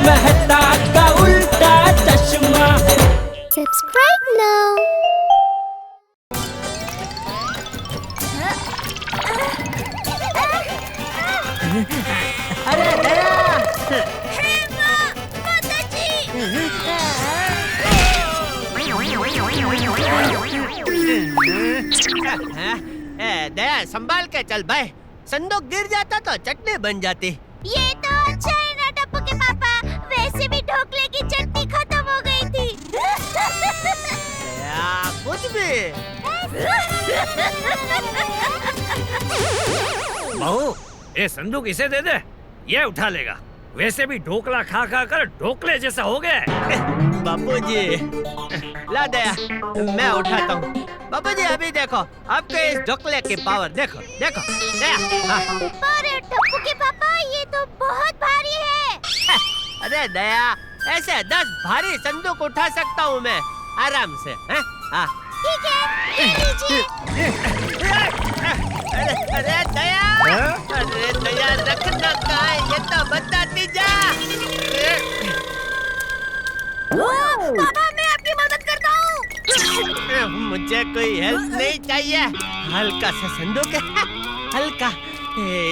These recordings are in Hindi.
मेहता का उल्टा चश्मा। Subscribe now. अरे दया! दया संभाल के चल भाई, संदूक गिर जाता तो चटनी बन जाती। ये तो अच्छा है ना टप्पू के पापा, वैसे भी ढोकले की चटनी खत्म हो गई थी। या कुछ भी। बहू, ये संदूक इसे दे दे, ये उठा लेगा। वैसे भी ढोकला खा खा कर ढोकले जैसा हो गया है। बापूजी, ला दया, मैं उठाता हूँ। बापूजी अभी देखो, आपके इस ढोकले की पावर देखो, देखो दया। हाँ। पर टप्पू के पापा ये तो बहुत भारी है। अरे दया, ऐसे 10 भारी संदूक उठा सकता हूँ मैं आराम से। हाँ। ठीक है, ले लीजिए। अरे दया, अरे दया रखना कहाँ है, ये तो बताती जा। पापा मैं आपकी मदद करता हूँ। मुझे कोई हेल्प नहीं चाहिए, हल्का सा संदूक है, हल्का।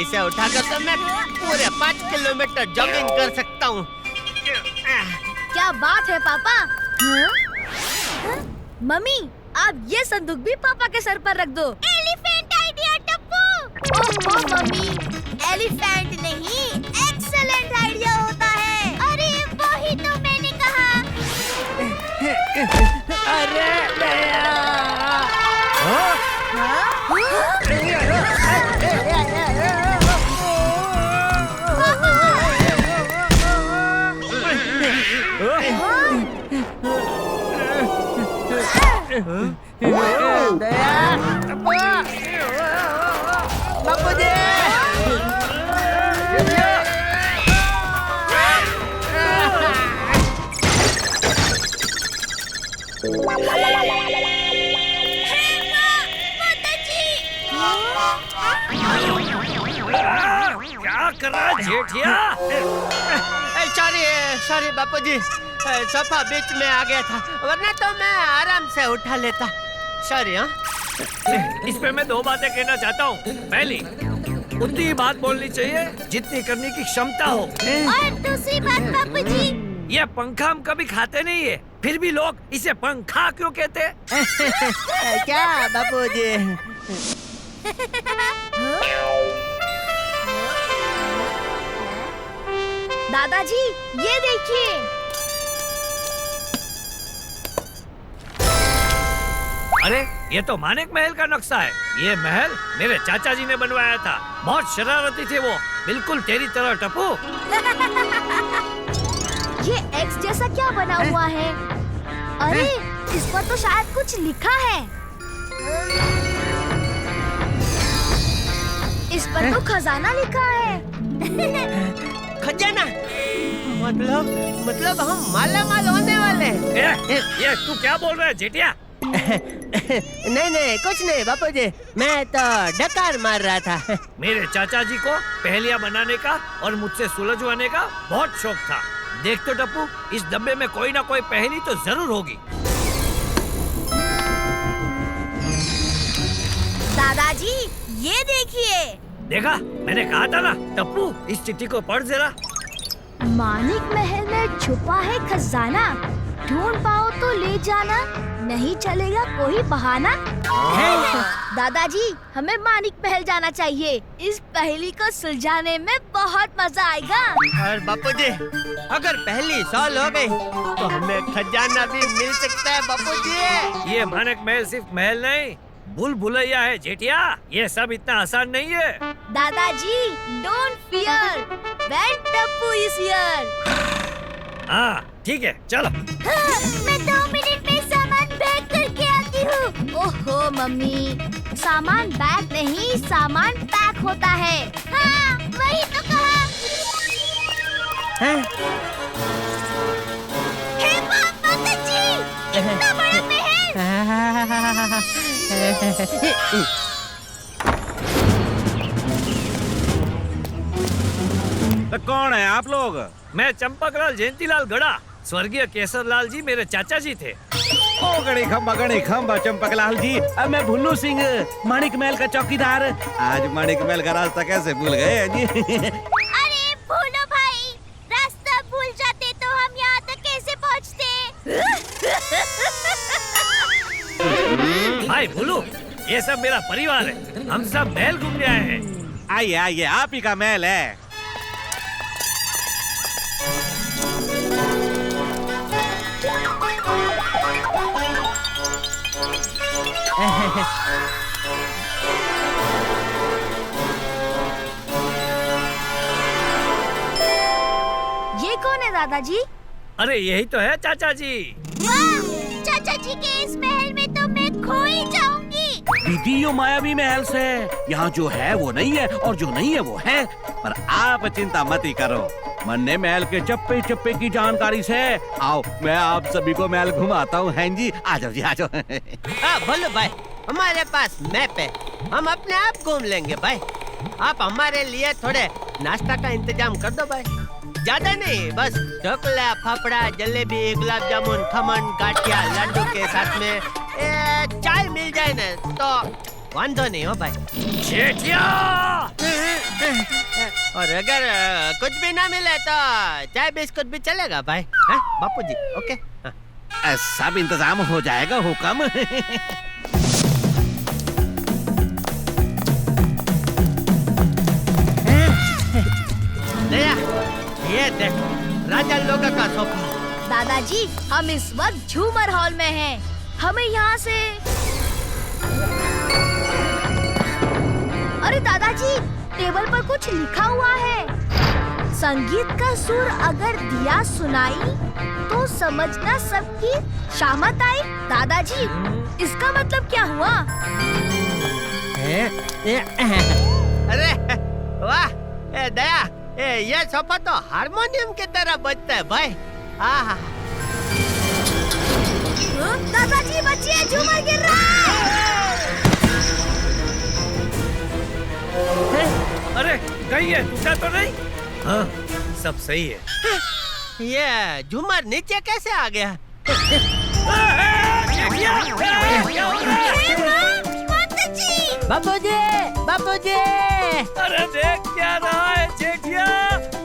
इसे उठाकर तो मैं पूरे 5 किलोमीटर जॉगिंग कर सकता हूँ। क्या बात है पापा? मम्मी, आप ये संदूक भी पापा के सर पर रख दो। Elephant idea Tappu. Oh mummy, elephant नहीं, एक्सीलेंट आइडिया होता है। अरे वही तो मैंने कहा। अरे दया! बापूजी! क्या कर रहा है जेठिया? सॉरी बापूजी, सोफा बीच में आ गया था, वरना तो मैं आराम से उठा लेता। सॉरी। हाँ, इस पे मैं 2 बातें कहना चाहता हूँ। पहली, उतनी ही बात बोलनी चाहिए जितनी करने की क्षमता हो। और दूसरी बात बापूजी, ये पंखा हम कभी खाते नहीं है, फिर भी लोग इसे पंखा क्यों कहते हैं? क्या बापूजी? दादाजी ये देखिए। अरे ये तो मानिक महल का नक्शा है। ये महल मेरे चाचा जी ने बनवाया था। बहुत शरारती थे वो, बिल्कुल तेरी तरह टप्पू। ये एक्स जैसा क्या बना हुआ है? अरे इस पर तो शायद कुछ लिखा है। इस पर तो खजाना लिखा है। खजाना? मतलब हम माला माल होने वाले हैं। ये तू क्या बोल रहा है जेठिया? नहीं कुछ नहीं बापूजी, मैं तो डकार मार रहा था। मेरे चाचा जी को पहेलियां बनाने का और मुझसे सुलझवाने का बहुत शौक था। देख तो टप्पू, इस डब्बे में कोई ना कोई पहेली तो जरूर होगी। दादाजी ये देखिए। देखा, मैंने कहा था ना टप्पू, इस चिट्ठी को पढ़ जरा। मानिक महल में छुपा है खजाना, ढूंढ पाओ तो ले जाना, नहीं चलेगा कोई बहाना। दादाजी हमें मानिक महल जाना चाहिए, इस पहेली को सुलझाने में बहुत मजा आएगा। और बापूजी, अगर पहली सॉल्व हो गई तो हमें खजाना भी मिल सकता है बापूजी। ये मानिक महल सिर्फ महल नहीं, भूल भुलैया है जेठिया। ये सब इतना आसान नहीं है। दादाजी don't fear, when Tappu is here. हाँ ठीक है, चलो। मैं 2 मिनट में सामान पैक करके आती हूँ। ओहो मम्मी, सामान बैग नहीं, सामान पैक होता है। हाँ वही तो कहा। हे माता जी, इतना बड़ा महल। कौन है आप लोग? मैं चंपकलाल जयंतीलाल गड़ा, स्वर्गीय केसरलाल जी मेरे चाचा जी थे। ओ गणी खम्बा चंपकलाल जी। अब मैं भुल्लू सिंह, माणिक महल का चौकीदार। आज माणिक महल का रास्ता कैसे भूल गए हैं जी? अरे भूलो भाई, रास्ता भूल जाते तो हम यहाँ तक कैसे पहुँचते? भाई भूलू, ये सब मेरा परिवार है, हम सब महल घूमने आए हैं। आइए आइए, आप ही का महल है। ये कौन है दादाजी? अरे यही तो है चाचा जी। वाह! चाचा जी के इस महल में तो मैं खो ही जाऊंगी। दीदी यो मायावी महल से, यहाँ जो है वो नहीं है और जो नहीं है वो है। पर आप चिंता मत ही करो, मन्ने महल के चप्पे चप्पे की जानकारी से आओ मैं आप सभी को महल घुमाता हूँ। हैं जी, आ जाओ जी, आ जाओ। बोलो भाई, हमारे पास मैप है, हम अपने आप घूम लेंगे भाई। आप हमारे लिए थोड़े नाश्ता का इंतजाम कर दो भाई। ज्यादा नहीं, बस ढोकला, फाफड़ा, जलेबी, गुलाब जामुन, खमन, गाठिया, लड्डू के साथ में चाय मिल जाए ना तो वांधो नहीं हो भाई। जेठिया! और अगर कुछ भी ना मिले तो चाय बिस्कुट भी चलेगा भाई। हाँ बापू जी, ओके। हाँ। सब इंतजाम हो जाएगा, हुक्म। दया, ये देख, राजा लोगा का सोफा। दादाजी, हम इस वक्त झूमर हॉल में हैं। हमें यहाँ से... अरे दादाजी, टेबल पर कुछ लिखा हुआ है। संगीत का सुर अगर दिया सुनाई तो समझना सबकी शामत आई। दादाजी, इसका मतलब क्या हुआ? अरे वाह, दया, ये सोफा तो हारमोनियम की तरह बजता है भाई। हाँ, दादाजी बचिए, झूमर गिर रहा है। अरे कहीं है, टूटा तो नहीं? हाँ, सब सही है। ये झूमर नीचे कैसे आ गया? बाबूजी, बाबूजी! अरे देख क्या रहा है जेठिया,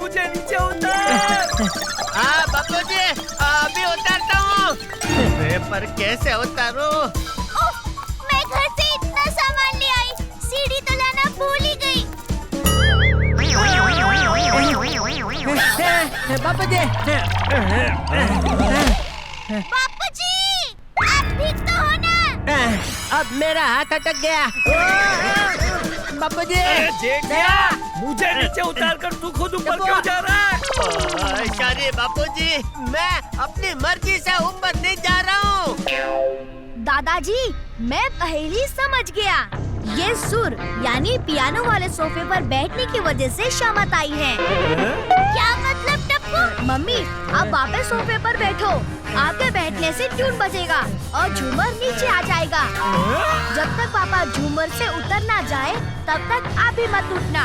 मुझे नीचे उतार। हाँ बाबूजी, अभी उतारता हूँ। पर कैसे उतारूं? मैं घर से इतना सामान ले आई, सीढ़ी तो लाना भूल ही गई। बाबूजी! बापूजी, आप ठीक तो हो ना? अब मेरा हाथ अटक गया। बाबूजी! अरे जेठिया, मुझे नीचे उतार कर तू खुद ऊपर क्यों जा रहा है? शारी बाबूजी, मैं अपनी मर्जी से ऊपर नहीं जा रहा हूँ। दादाजी, मैं पहेली समझ गया। ये सुर यानी पियानो वाले सोफे पर बैठने की वजह से शामत आई है। क्या मतलब टप्पू? मम्मी, आप वापस सोफे पर बैठो। आपके बैठने से ट्यून बजेगा और झूमर नीचे आ जाएगा। जब तक पापा झूमर से उतर ना जाए, तब तक आप भी मत उठना।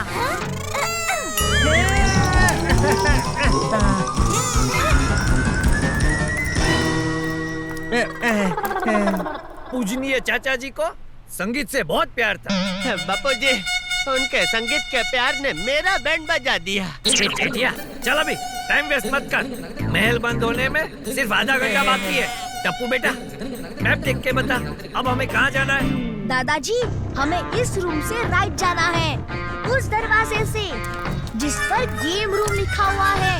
पूजनीय चाचा जी को संगीत से बहुत प्यार था। बापूजी, उनके संगीत के प्यार ने मेरा बैंड बजा दिया। जेठिया, चल अभी टाइम वेस्ट मत कर। महल बंद होने में सिर्फ आधा घंटा बाकी है। टप्पू बेटा, मैप देख के बता, अब हमें कहाँ जाना है? दादाजी, हमें इस रूम से राइट जाना है, उस दरवाजे से जिस पर गेम रूम लिखा हुआ है।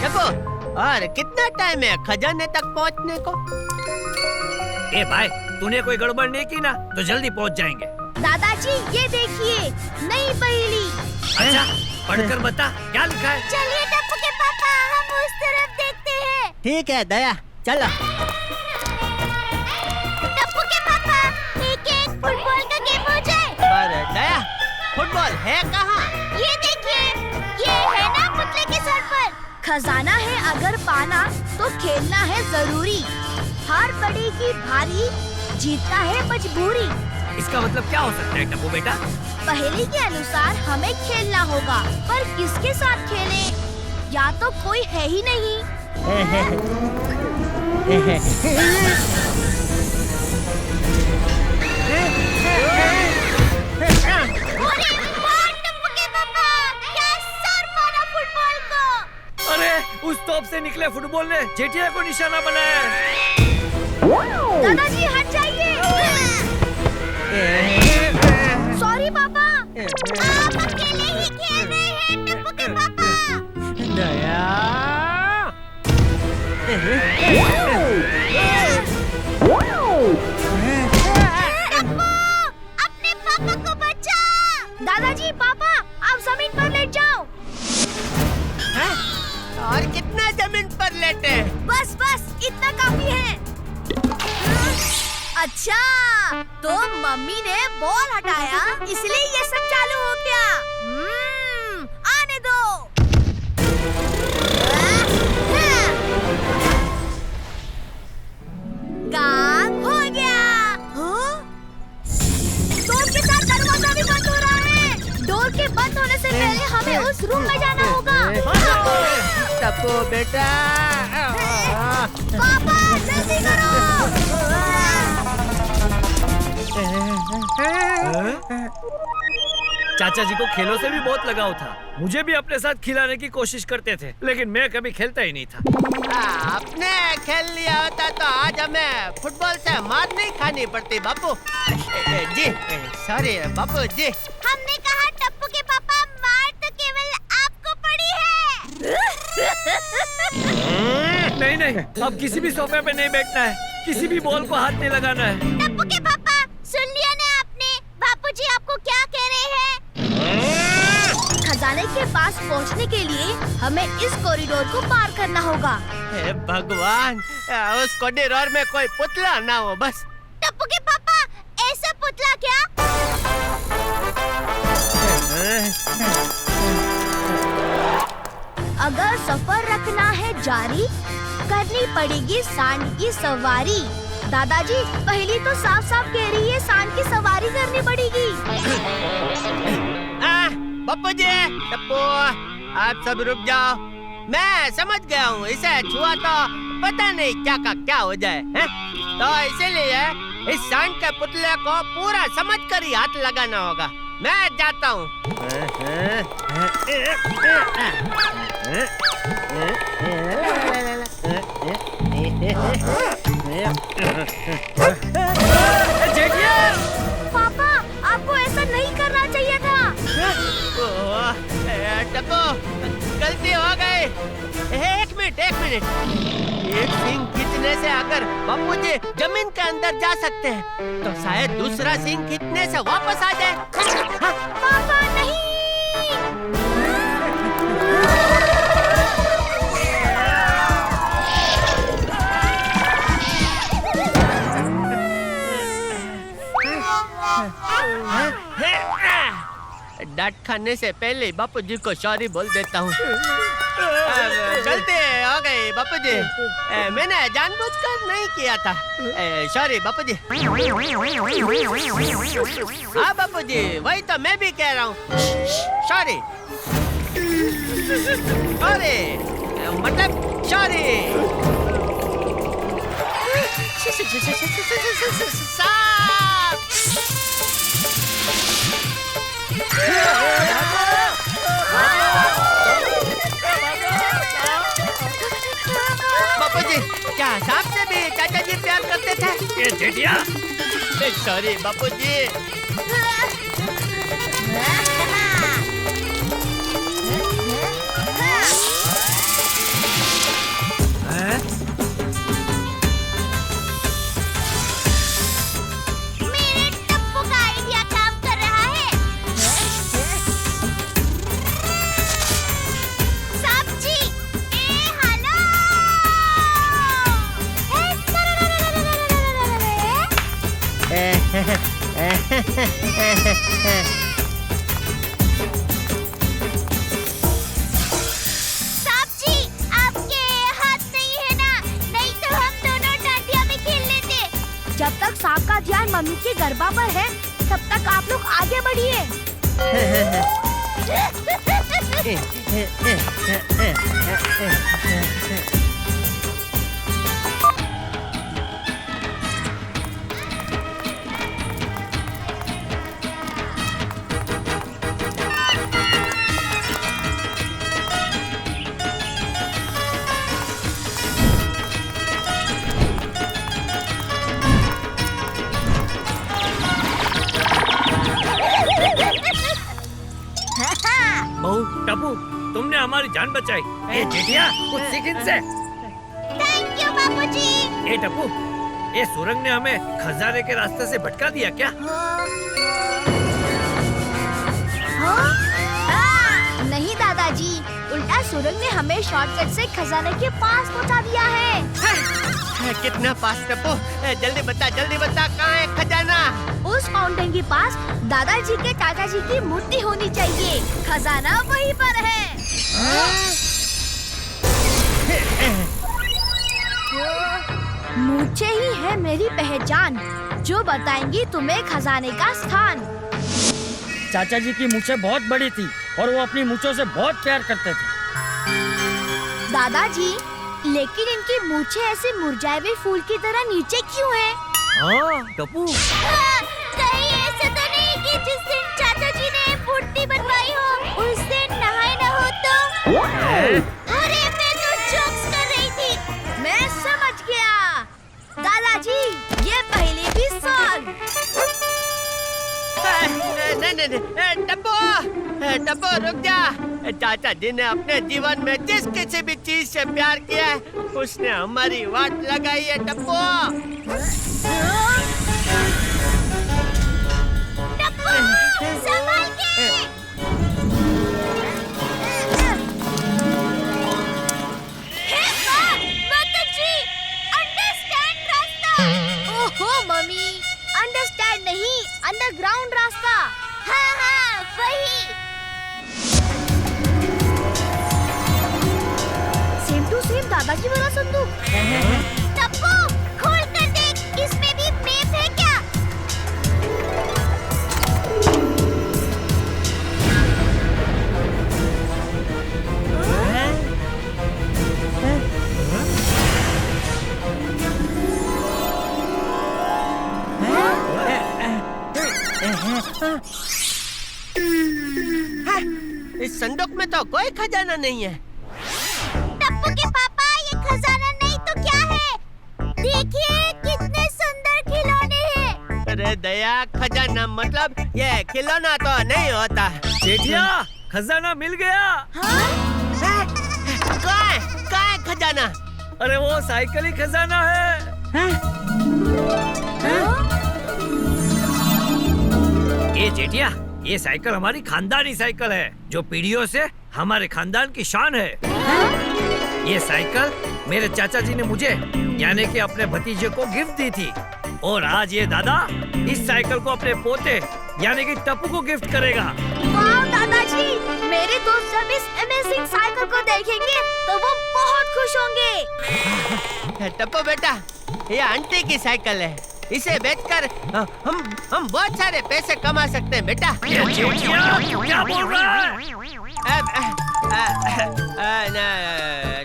देखो, और कितना टाइम है खजाने तक पहुंचने को? ए भाई, तूने कोई गड़बड़ नहीं की ना तो जल्दी पहुंच जाएंगे। दादाजी, ये देखिए, नई पहेली। अच्छा, पढ़कर बता क्या लिखा है। चलिए टप्पू के पापा, हम उस तरफ देखते हैं। ठीक है दया, चलो। फुटबॉल है कहाँ? ये देखिए, ये है ना पुतले के सर पर। खजाना है अगर पाना तो खेलना है जरूरी। हार पड़ेगी भारी, जीतना है मजबूरी। इसका मतलब क्या हो सकता है टप्पू बेटा? पहेली के अनुसार हमें खेलना होगा, पर किसके साथ खेलें? या तो कोई है ही नहीं। अरे उस तोप से निकले फुटबॉल ने जेठिया को निशाना बनाया है। दादाजी हट जाइए। सॉरी पापा, आप अकेले ही खेल रहे हैं टप्पू के पापा। दया। टप्पू, अपने पापा को बचा। दादाजी पापा, आप जमीन पर लेट जाओ। और कितना जमीन पर लेटे? बस बस इतना काफी है। अच्छा, तो मम्मी ने बॉल हटाया इसलिए ये सब चालू हो गया। आने दो। काम हो गया। डोर के साथ दरवाजा भी बंद हो रहा है। डोर के बंद होने से पहले हमें उस रूम में जाना होगा। टप्पू बेटा। पापा जल्दी करो। चाचा जी को खेलों से भी बहुत लगाव था। मुझे भी अपने साथ खिलाने की कोशिश करते थे, लेकिन मैं कभी खेलता ही नहीं था। आपने खेल लिया होता तो आज हमें फुटबॉल से मार नहीं खानी पड़ती बापू। जी सॉरी बापू जी। हमने कहा टप्पू के पापा, मार तो केवल आपको पड़ी है। नहीं नहीं, अब किसी भी सोफे पे नहीं बैठना है, किसी भी बॉल को हाथ नहीं लगाना है। टप्पू के पापा, सुन लिया ना आपने? बापूजी आपको क्या कह रहे हैं? खजाने के पास पहुंचने के लिए हमें इस कॉरिडोर को पार करना होगा। हे भगवान, उस कॉरिडोर में कोई पुतला ना हो बस। टप्पू के पापा, ऐसा पुतला क्या? अगर सफर रखना है जारी, करनी पड़ेगी सांड की सवारी। दादाजी, पहली तो साफ साफ कह रही है सांड की सवारी करनी पड़ेगी। बापू जी, टप्पू आप सब रुक जाओ। मैं समझ गया हूँ, इसे छुआ तो पता नहीं क्या का क्या हो जाए है? तो इसीलिए इस सांड के पुतले को पूरा समझ कर ही हाथ लगाना होगा। मैं जाता हूँ। पापा, आपको ऐसा नहीं करना चाहिए था। टप्पू, गलती हो गई। एक मिनट। एक सींग खींचने से अगर बापूजी जमीन के अंदर जा सकते हैं, तो शायद दूसरा सींग खींचने से वापस आ जाए। पापा नहीं। डांट खाने से पहले बापूजी को सॉरी बोल देता हूँ। गलती हो गई बापूजी, मैंने जानबूझकर नहीं किया था। सॉरी बापूजी। हाँ बापूजी, वही तो मैं भी कह रहा हूँ। सॉरी मतलब सॉरी। बापूजी, क्या सांप से भी चाचा जी प्यार करते थे? ये जेठिया। सॉरी बापूजी। मेरे टप्पू का आइडिया काम कर रहा है। सब्जी, हेलो। जब तक सांप का ध्यान मम्मी के गरबा पर है, तब तक आप लोग आगे बढ़िए। बहू टप्पू, तुमने हमारी जान बचाई। ए जेठिया, कुछ सीख इनसे। थैंक यू बापूजी। ए टप्पू, ये सुरंग ने हमें खजाने के रास्ते से भटका दिया क्या? नहीं दादाजी, उल्टा सुरंग ने हमें शॉर्टकट से खजाने के पास पहुंचा दिया है। कितना पास टप्पू? जल्दी बता कहाँ है खजाना? उस फाउंटेन के पास दादाजी के चाचा जी की मूर्ति होनी चाहिए। खजाना वहीं पर है। मूछें ही है मेरी पहचान, जो बताएंगी तुम्हें खजाने का स्थान। चाचा जी की मूछें बहुत बड़ी थी और वो अपनी मूछों से बहुत प्यार करते थे। दादाजी, लेकिन इनकी मूछें ऐसे मुरझाए हुए फूल की तरह नीचे क्यों है? हाँ टप्पू, कहीं ऐसा तो नहीं कि जिस दिन चाचा जी ने मूर्ति बनवाई हो उस दिन नहाए न हो तो? अरे मैं तो जोक्स कर रही थी। मैं समझ गया। दादाजी, ये पहले भी सॉल्व। नहीं टप्पू रुक जा। चाचा जी ने अपने जीवन में जिस किसी भी चीज से प्यार किया है, उसने हमारी वाट लगाई है टप्पू। टप्पू, संभाल के। हे बाप, माताजी, अंडरस्टैंड रास्ता। ओहो मम्मी, अंडरस्टैंड नहीं, अंडरग्राउंड रास्ता। हाँ वही। सेम टू सेम दादाजी वाला संदूक। टप्पू, खोल कर देख, इसमें भी मेप है क्या? इस संदूक में तो कोई खजाना नहीं है। टप्पू के पापा, ये खजाना नहीं तो क्या है? देखिए कितने सुंदर खिलौने हैं। अरे दया, खजाना मतलब ये खिलौना तो नहीं होता। जेठिया, खजाना मिल गया। कहाँ है खजाना? अरे वो साइकिल ही खजाना है। ये जेठिया, ये साइकिल हमारी खानदानी साइकिल है, जो पीढ़ियों से हमारे खानदान की शान है। ये साइकिल मेरे चाचा जी ने मुझे यानी कि अपने भतीजे को गिफ्ट दी थी, और आज ये दादा इस साइकिल को अपने पोते यानी कि टप्पू को गिफ्ट करेगा। वाह दादाजी, मेरे दोस्त जब इस अमेजिंग साइकिल को देखेंगे तो वो बहुत खुश होंगे। टप्पू बेटा, ये आंटी की साइकिल है। इसे बेचकर हम बहुत सारे पैसे कमा सकते हैं बेटा। ये जेठिया क्या बोल रहा है?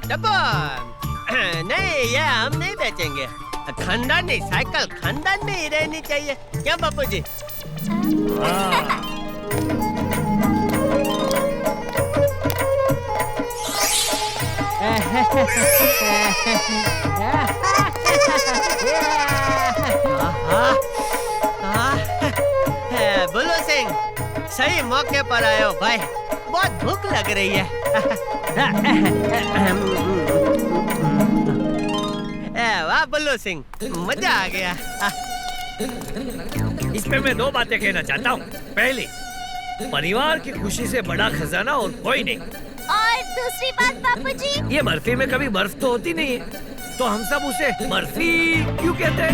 टप्पू, नहीं, ये हम नहीं बेचेंगे। खानदानी साइकिल खानदान में ही रहनी चाहिए, क्या बापू जी? बुल्लू सिंह, सही मौके पर आए हो भाई, बहुत भूख लग रही है। वाह बुल्लू सिंह, मजा आ गया। इसमें मैं दो बातें कहना चाहता हूँ। पहली, परिवार की खुशी से बड़ा खजाना और कोई नहीं। और दूसरी बात बापूजी, ये बर्फी में कभी बर्फ तो होती नहीं है, तो हम सब उसे बर्फी क्यों कहते हैं?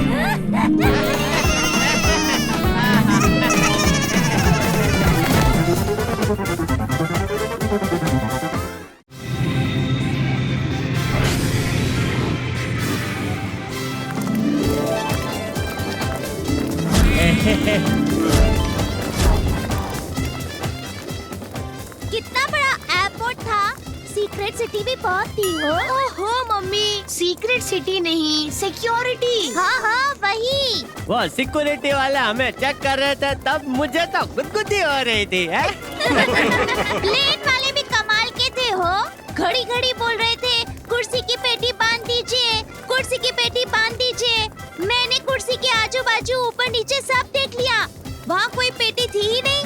कितना बड़ा एयरपोर्ट था। सीक्रेट सिटी भी बहुत थी हो। ओहो मम्मी, सीक्रेट सिटी नहीं, सिक्योरिटी। हाँ हाँ वही। वो सिक्योरिटी वाले हमें चेक कर रहे थे, तब मुझे तो गुदगुदी हो रही थी। प्लेन वाले भी कमाल के थे हो। घड़ी घड़ी बोल रहे थे कुर्सी की पेटी बांध दीजिए, कुर्सी की पेटी बांध दीजिए। मैंने कुर्सी के आजू बाजू ऊपर नीचे सब देख लिया, वहाँ कोई पेटी थी ही नहीं।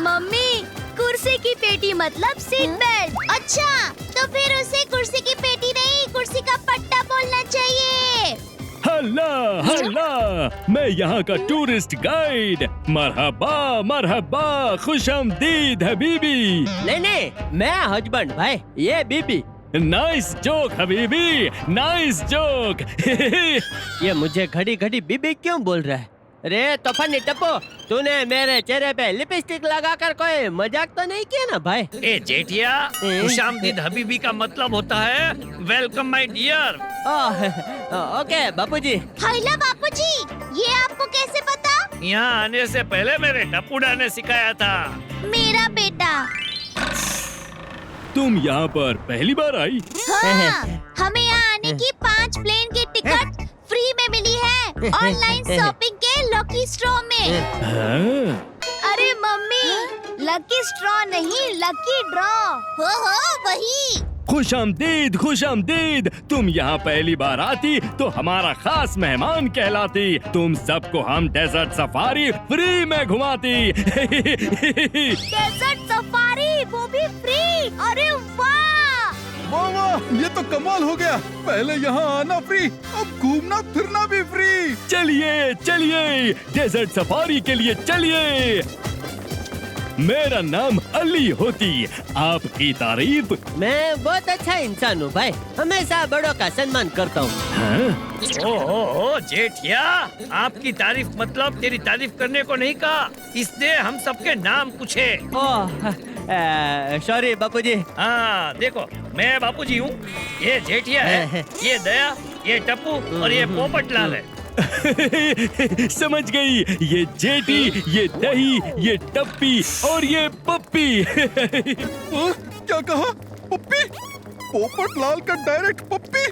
मम्मी, कुर्सी की पेटी मतलब सीट बेल्ट। अच्छा, तो फिर उसे कुर्सी की पेटी नहीं, कुर्सी का पट्टा बोलना चाहिए। हल्ला हल्ला, मैं यहाँ का टूरिस्ट गाइड। मरहबा मरहबा, खुशामदीद हबीबी। नहीं, मैं हस्बैंड भाई, ये बीबी। नाइस जोक हबीबी, नाइस जोक। ये मुझे घड़ी घड़ी बीबी क्यों बोल रहा है? अरे तूफानी टप्पू, तूने मेरे चेहरे पे लिपस्टिक लगाकर कोई मजाक तो नहीं किया ना भाई? ए जेठिया, खुशामदीद हबीबी का मतलब होता है वेलकम माय डियर। ओके बापूजी। हाइला बापूजी, ये आपको कैसे पता? यहाँ आने से पहले मेरे टप्पूडा ने सिखाया था। मेरा बेटा। तुम यहाँ पर पहली बार आई? हाँ, हमें यहाँ आने की 5 प्लेन की टिकट फ्री में मिली है, ऑनलाइन शॉपिंग के लकी स्ट्रॉ में। हाँ? अरे मम्मी, लकी स्ट्रॉ नहीं, लकी ड्रॉ। हो वही। खुशामदीद खुशामदीद, तुम यहाँ पहली बार आती तो हमारा खास मेहमान कहलाती। तुम सबको हम डेजर्ट सफारी फ्री में घुमाती। डेजर्ट सफारी, वो भी फ्री। अरे वाह! वाह वाह, ये तो कमाल हो गया। पहले यहाँ आना फ्री, अब घूमना फिरना भी फ्री। चलिए चलिए, डेजर्ट सफारी के लिए चलिए। मेरा नाम अली होती, आपकी तारीफ। मैं बहुत अच्छा इंसान हूँ भाई, हमेशा बड़ों का सम्मान करता हूँ। हाँ? ओ जेठिया, आपकी तारीफ मतलब तेरी तारीफ करने को नहीं कहा, इसने हम सबके नाम पूछे। सॉरी बापूजी। हाँ देखो, मैं बापूजी हूँ, ये जेठिया है, ये दया, ये टप्पू और ये पोपटलाल है। समझ गई, ये जेठी, ये दही, ये टप्पी और ये पप्पी। क्या कहा? पप्पी? पोपट लाल का डायरेक्ट पप्पी?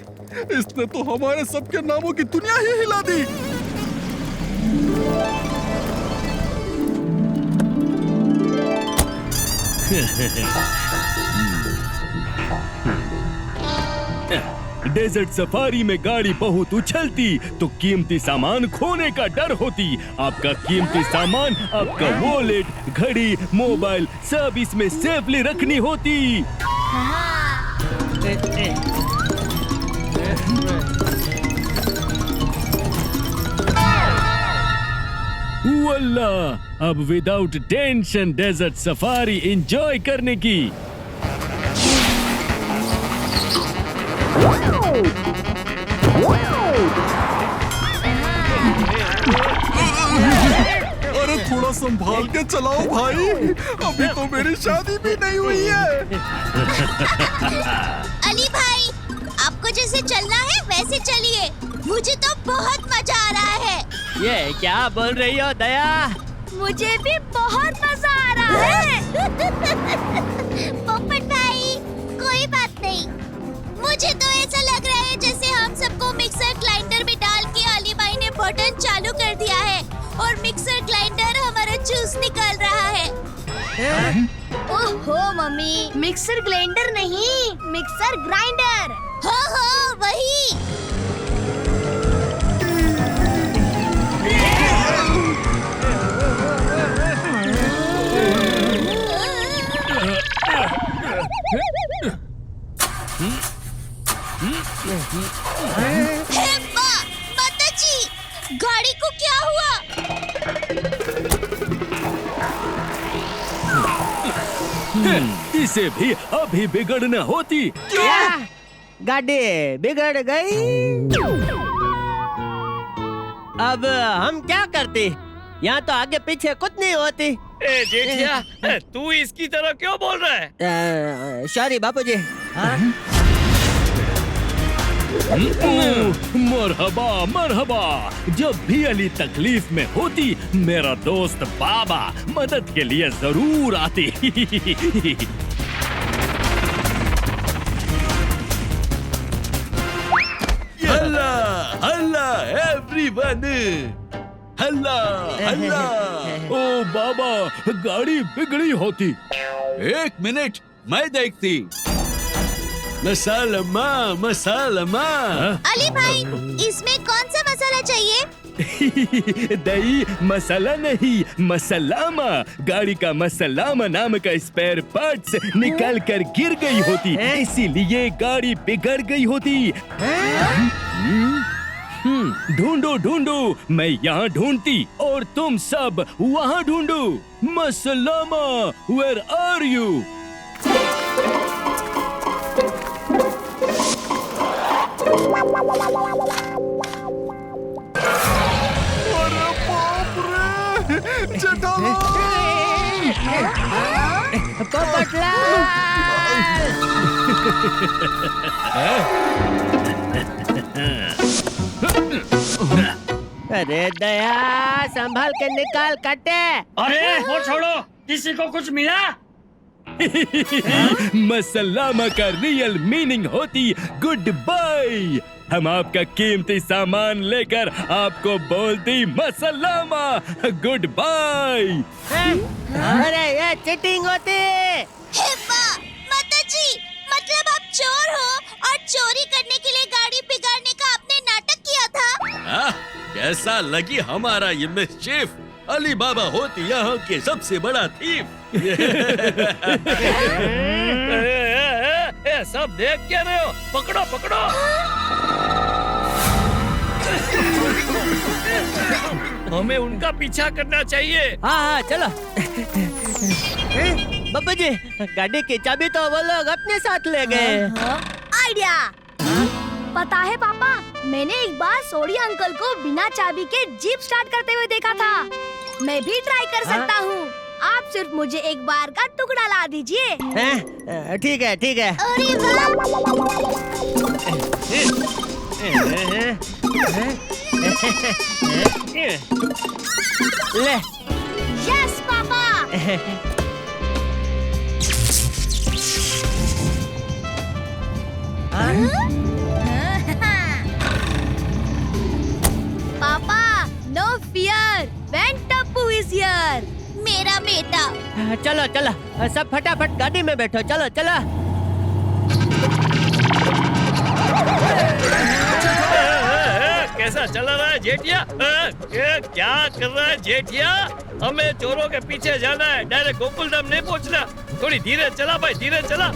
इसने तो हमारे सबके नामों की दुनिया ही हिला दी। डेजर्ट सफारी में गाड़ी बहुत उछलती तो कीमती सामान खोने का डर होती। आपका कीमती सामान, आपका वॉलेट, घड़ी, मोबाइल सब इसमें सेफली रखनी होती। वल्ला, अब without tension desert safari enjoy करने की। अरे थोड़ा संभाल के चलाओ भाई, अभी तो मेरी शादी भी नहीं हुई है। अली भाई, आपको जैसे चलना है वैसे चलिए, मुझे तो बहुत मजा आ रहा है। ये क्या बोल रही हो दया? मुझे भी बहुत मजा आ रहा है। पोपट भाई, कोई बात नहीं, मुझे तो ऐसा लग रहा है जैसे हम सबको मिक्सर ग्राइंडर में डाल के अली भाई ने बटन चालू कर दिया है और मिक्सर ग्राइंडर हमारा जूस निकाल रहा है। ओहो मम्मी, मिक्सर ग्राइंडर नहीं, मिक्सर ग्राइंडर। हो वही। माताजी, गाड़ी को क्या हुआ? इसे भी अभी बिगड़ना होती। क्या? गाड़ी बिगड़ गई? अब हम क्या करते? यहाँ तो आगे पीछे कुछ नहीं होती। ए जेठिया, तू इसकी तरह क्यों बोल रहा है? सॉरी बापूजी। मरहबा मरहबा। जब भी अली तकलीफ में होती मेरा दोस्त बाबा मदद के लिए जरूर आती। हल्ला हल्ला एवरीवन, हल्ला हल्ला। ओ बाबा, गाड़ी बिगड़ी होती। 1 मिनट, मैं देखती। मसालमा मसालमा। अली भाई, इसमें कौन सा मसाला चाहिए? दही मसाला नहीं, मसलामा। गाड़ी का मसलामा नाम का स्पेयर पार्ट्स निकल कर गिर गई होती, इसीलिए गाड़ी बिगड़ गई होती। ढूंढो ढूंढो, मैं यहाँ ढूंढती और तुम सब वहाँ ढूंढो। मसलामा, वेयर आर यू? अरे बाप रे, जेठालाल! अरे दया, संभाल के निकाल काटे। अरे वो छोड़ो, किसी को कुछ मिला? मसलामा का रियल मीनिंग होती गुड बाय। हम आपका कीमती सामान लेकर आपको बोलती मसलामा, गुड बाय। अरे ये चीटिंग होती। माताजी, मतलब आप चोर हो और चोरी करने के लिए गाड़ी बिगाड़ने का आपने नाटक किया था? कैसा लगी हमारा ये मिस्चीफ? अली बाबा होती यहाँ के सबसे बड़ा थीफ। सब देख क्या रहे हो? पकड़ो पकड़ो। हमें उनका पीछा करना चाहिए। हाँ चलो। बाबू जी, गाड़ी की चाबी तो वो लोग अपने साथ ले गए। आइडिया। पता है पापा, मैंने एक बार सोडी अंकल को बिना चाबी के जीप स्टार्ट करते हुए देखा था। मैं भी ट्राई कर सकता हूँ। आप सिर्फ मुझे एक बार का टुकड़ा ला दीजिए। ठीक है ठीक है। अरे ले। Yes papa. Papa, no fear, when Tappu is here. मेरा बेटा। चलो चलो, सब फटाफट गाड़ी में बैठो। चलो चलो। कैसा चला रहा है जेठिया? क्या कर रहा है जेठिया? हमें चोरों के पीछे जाना है, डायरेक्ट गोकुलधाम नहीं पहुंचना। थोड़ी धीरे चला भाई, धीरे चला।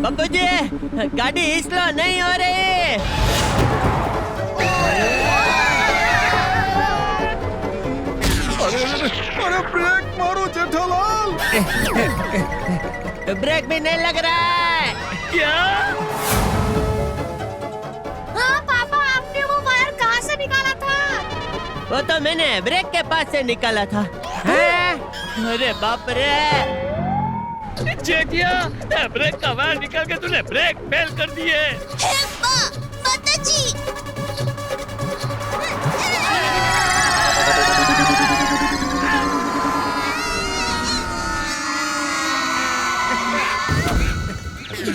बाबू जी, गाड़ी स्लो नहीं हो रही। अरे ब्रेक मारो जेठालाल! ब्रेक भी नहीं लग रहा है। क्या? हाँ पापा, आपने वो वायर कहाँ से निकाला था? वो तो मैंने ब्रेक के पास से निकाला था। अरे बाप रे! जेठिया, ब्रेक का वायर निकाल के तूने ब्रेक फेल कर दिए। माताजी।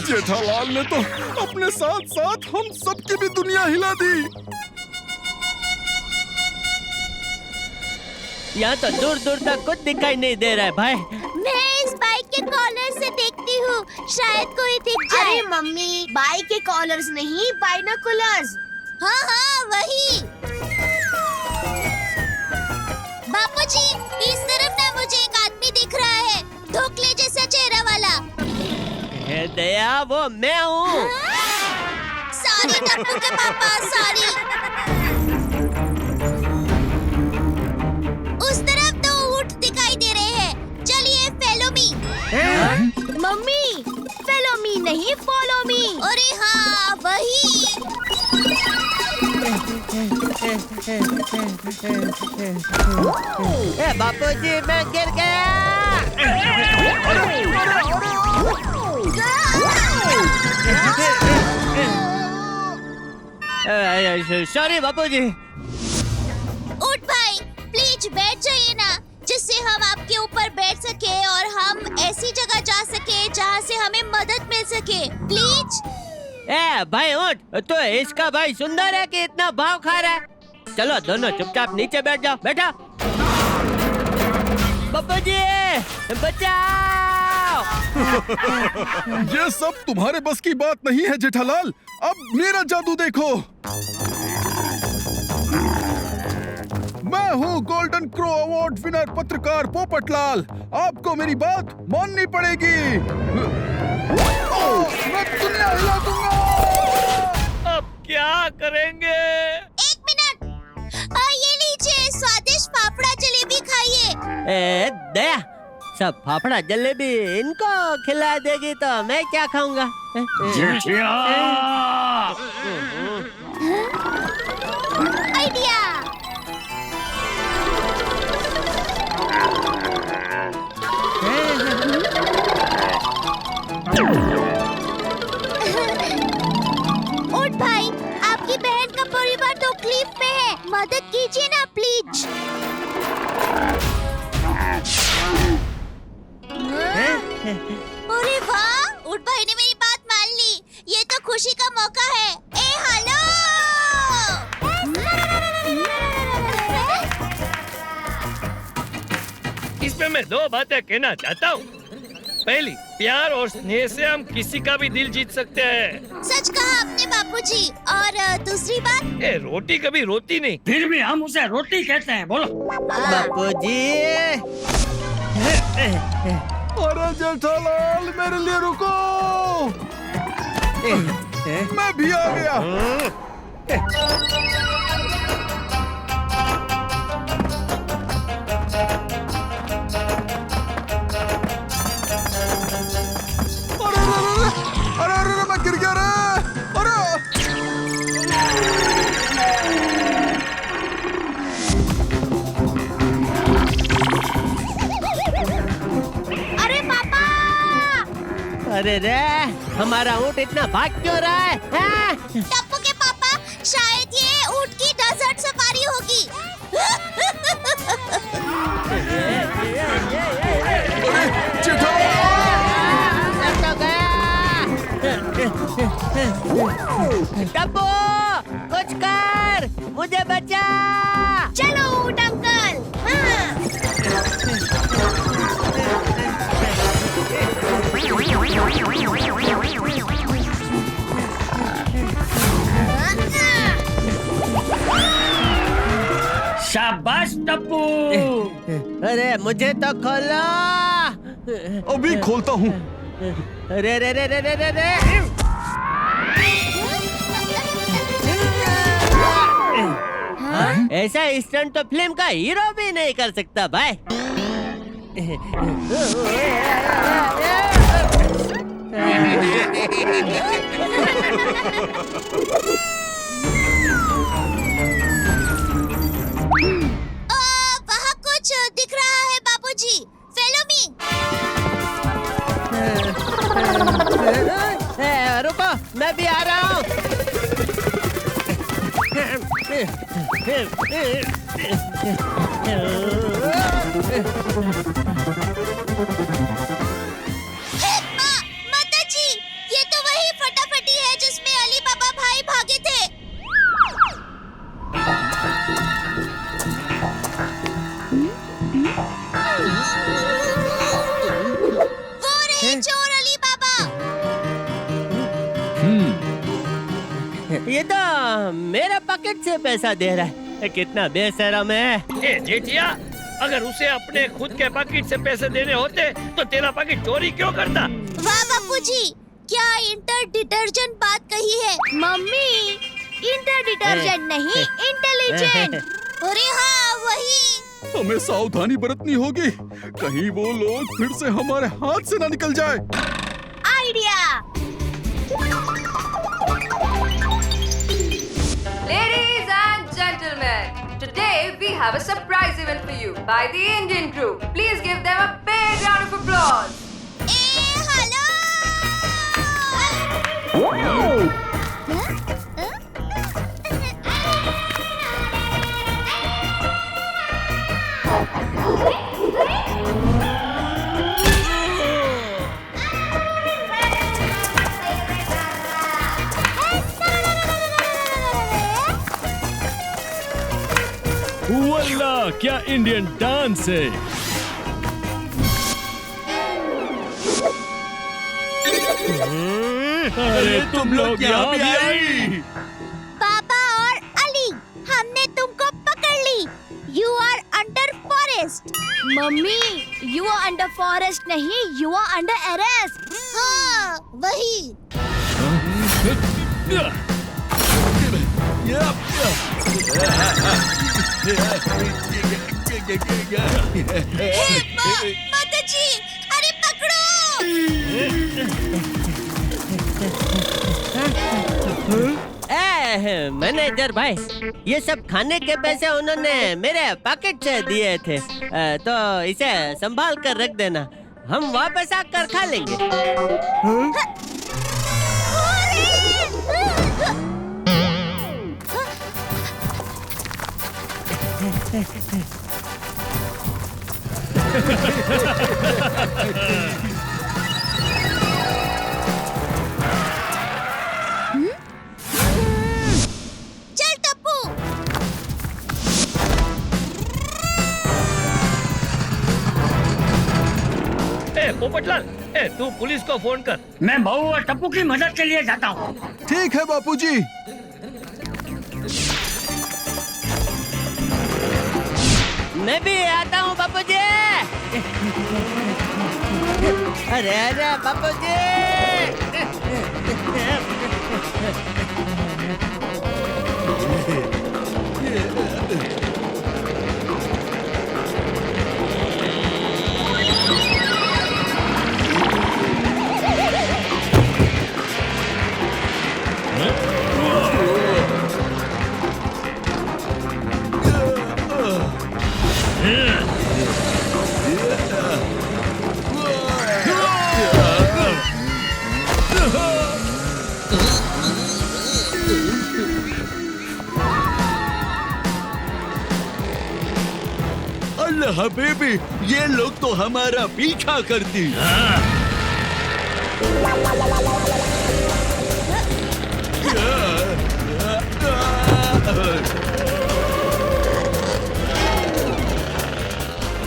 जेठालाल ने तो अपने साथ साथ हम सबकी भी दुनिया हिला दी। यहाँ तो दूर दूर तक कुछ दिखाई नहीं दे रहा है भाई। मैं इस बाइक के कॉलर से देखती हूँ, शायद कोई दिख जाए। अरे मम्मी, बाइक के कॉलर्स नहीं, बाइनोकुलर्स। हाँ हाँ वही। बापूजी, इस तरफ ना मुझे एक आदमी दिख रहा है, धोखले जैसा चेहरा वाला। हे दया, वो मैं हूँ। सॉरी टप्पू के पापा, सॉरी। उस तरफ 2 ऊंट दिखाई दे रहे हैं। चलिए follow me. Mummy, follow me नहीं, फॉलो मी। अरे हाँ वही। बापूजी, मैं गिर गया। सॉरी बापूजी। उठ भाई, प्लीज बैठ जाइए ना, जिससे हम आपके ऊपर बैठ सके और हम ऐसी जगह जा सके जहाँ से हमें मदद मिल सके, प्लीज। ए भाई उठ, तो इसका भाई सुंदर है कि इतना भाव खा रहा है? चलो दोनों चुपचाप नीचे बैठ जाओ, बैठा। बापूजी बचाओ। ये सब तुम्हारे बस की बात नहीं है जेठालाल, अब मेरा जादू देखो। मैं हूँ गोल्डन क्रो अवार्ड विनर पत्रकार पोपटलाल, आपको मेरी बात माननी पड़ेगी। मैं दुनिया हिला दूंगा। अब क्या करेंगे? एक मिनट, ये लीजिए स्वादिष्ट फाफड़ा जलेबी खाइए। ए दया, सब फाफड़ा जलेबी इनको खिला देगी तो मैं क्या खाऊंगा? आइडिया। उठ भाई, आपकी बहन का परिवार तकलीफ में है, मदद कीजिए ना प्लीज। अरे वाह, उठ भाई ने मेरी बात मान ली, ये तो खुशी का मौका है। ए हेलो। इसमें मैं दो बातें कहना चाहता हूँ। पहली, प्यार और स्नेह से हम किसी का भी दिल जीत सकते हैं। सच कहा आपने बापूजी। और दूसरी बात, ए रोटी कभी रोती नहीं। फिर भी हम उसे रोटी कहते हैं, बोलो। बापूजी अरे जेठालाल मेरे लिए रुको, मैं भी आ गया। अरे मैं गिर गया रे। अरे पापा। अरे रे, हमारा ऊँट इतना भाग क्यों रहा है? हाँ? टप्पू के पापा, शायद ये ऊँट की डेजर्ट सफारी होगी। टप्पू, कुछ कर, मुझे बचा। चलो ऊँट अंकल। शाबाश टप्पू। अरे मुझे तो खोलो। अभी खोलता हूँ। रे रे रे रे रे रे रे। ऐसा स्टंट तो फिल्म का हीरो भी नहीं कर सकता भाई। वहाँ कुछ दिख रहा है बाबूजी, फॉलो मी। रुको, मैं भी आ रहा हूँ। माता जी, ये तो वही फटाफटी है जिसमें अली बाबा भाई भागे थे। वो रहे चोर अली बाबा। ये तो मेरे पॉकेट से पैसा दे रहा है, कितना बेशरम है। ए जेठिया, अगर उसे अपने खुद के पैकेट से पैसे देने होते तो तेरा पैकेट चोरी क्यों करता? वाह बापूजी, क्या इंटर डिटर्जेंट बात कही है। मम्मी, इंटर डिटर्जेंट नहीं, इंटेलिजेंट। अरे हाँ, वही। हमें सावधानी बरतनी होगी, कहीं वो लोग फिर से हमारे हाथ से ना निकल जाए। Idea. Ladies and gentlemen, today we have a surprise event for you by the Indian crew. Please give them a big round of applause. A hello. वल्ला क्या इंडियन डांस है। अरे तुम लोग यहाँ भी आई। पापा और अली, हमने तुमको पकड़ ली। You are under forest. Mummy, you are under forest नहीं, यू आर अंडर अरेस्ट। हाँ, वही। माता जी, अरे पकड़ो। मैनेजर भाई, ये सब खाने के पैसे उन्होंने मेरे पॉकेट से दिए थे, तो इसे संभाल कर रख देना, हम वापस आकर खा लेंगे। चल टप्पू। पोपटलाल, तू पुलिस को फोन कर। मैं बहू और टप्पू की मदद के लिए जाता हूँ। ठीक है बापूजी। मैं भी आता हूँ बापूजी। अरे अरे बापूजी। अल्लाह हबीबी, ये लोग तो हमारा पीछा करती।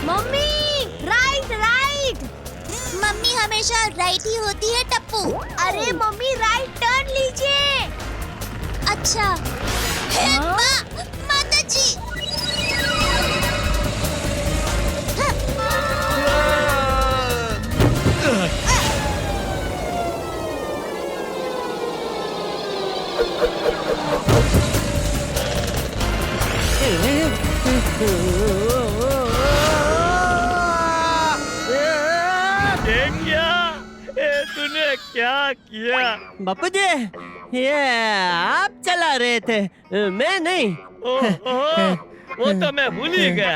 Mummy, right right. मम्मी हमेशा राइट ही होती है टप्पू। अरे मम्मी, राइट टर्न लीजिए। अच्छा। हे माँ, माता जी। तूने क्या किया? बापूजी, ये आप चला रहे थे, मैं नहीं। ओह, वो तो मैं भूल ही गया।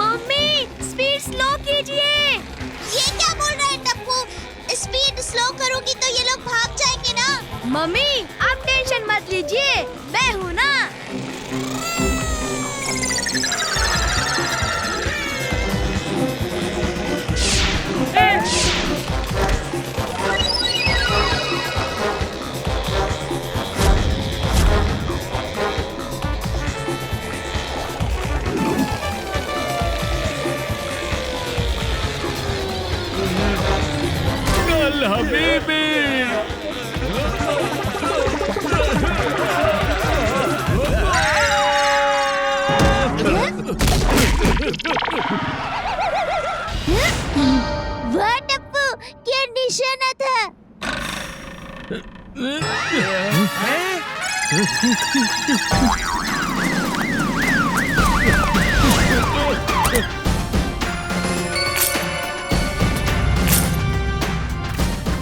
मम्मी, स्पीड स्लो कीजिए। ये क्या बोल रहे हैं टप्पू? स्पीड स्लो करूंगी तो ये लोग भाग जाएंगे ना। मम्मी, आप टेंशन मत लीजिए, मैं हूँ ना। कल हबीबी। वह टप्पू, क्या निशाना था?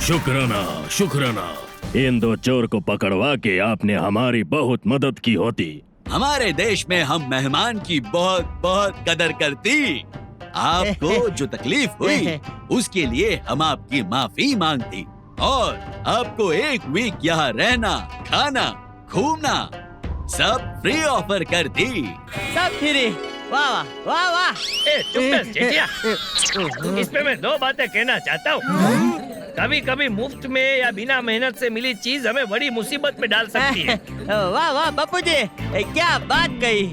शुक्राना शुक्राना। इन दो चोर को पकड़वा के आपने हमारी बहुत मदद की होती। हमारे देश में हम मेहमान की बहुत बहुत कदर करती। आपको जो तकलीफ हुई उसके लिए हम आपकी माफी मांगती और आपको एक वीक यहाँ रहना, खाना, घूमना सब फ्री ऑफर करती। सब फ्री। वाह वाह वाह वाह। ए, चुप कर जेठिया। इसमें मैं दो बातें कहना चाहता हूँ। कभी कभी मुफ्त में या बिना मेहनत से मिली चीज हमें बड़ी मुसीबत में डाल सकती है। वाह वाह बापू जी, क्या बात कही।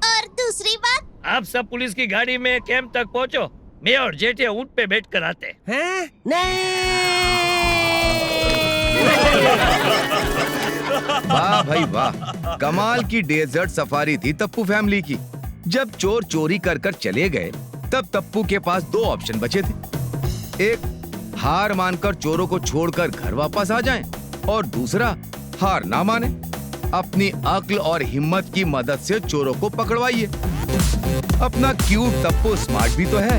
और दूसरी बात, आप सब पुलिस की गाड़ी में कैंप तक पहुँचो। मैं और जेठिया ऊँट पे बैठ कर आते हैं। हैं? नहीं। वाह भाई वाह, कमाल की डेजर्ट सफारी थी तप्पू फैमिली की। जब चोर चोरी कर कर चले गए तब तप्पू के पास दो ऑप्शन बचे थे। एक, हार मानकर चोरों को छोड़कर घर वापस आ जाएं, और दूसरा, हार ना माने, अपनी अक्ल और हिम्मत की मदद से चोरों को पकड़वाइए। अपना क्यूट तप्पू स्मार्ट भी तो है,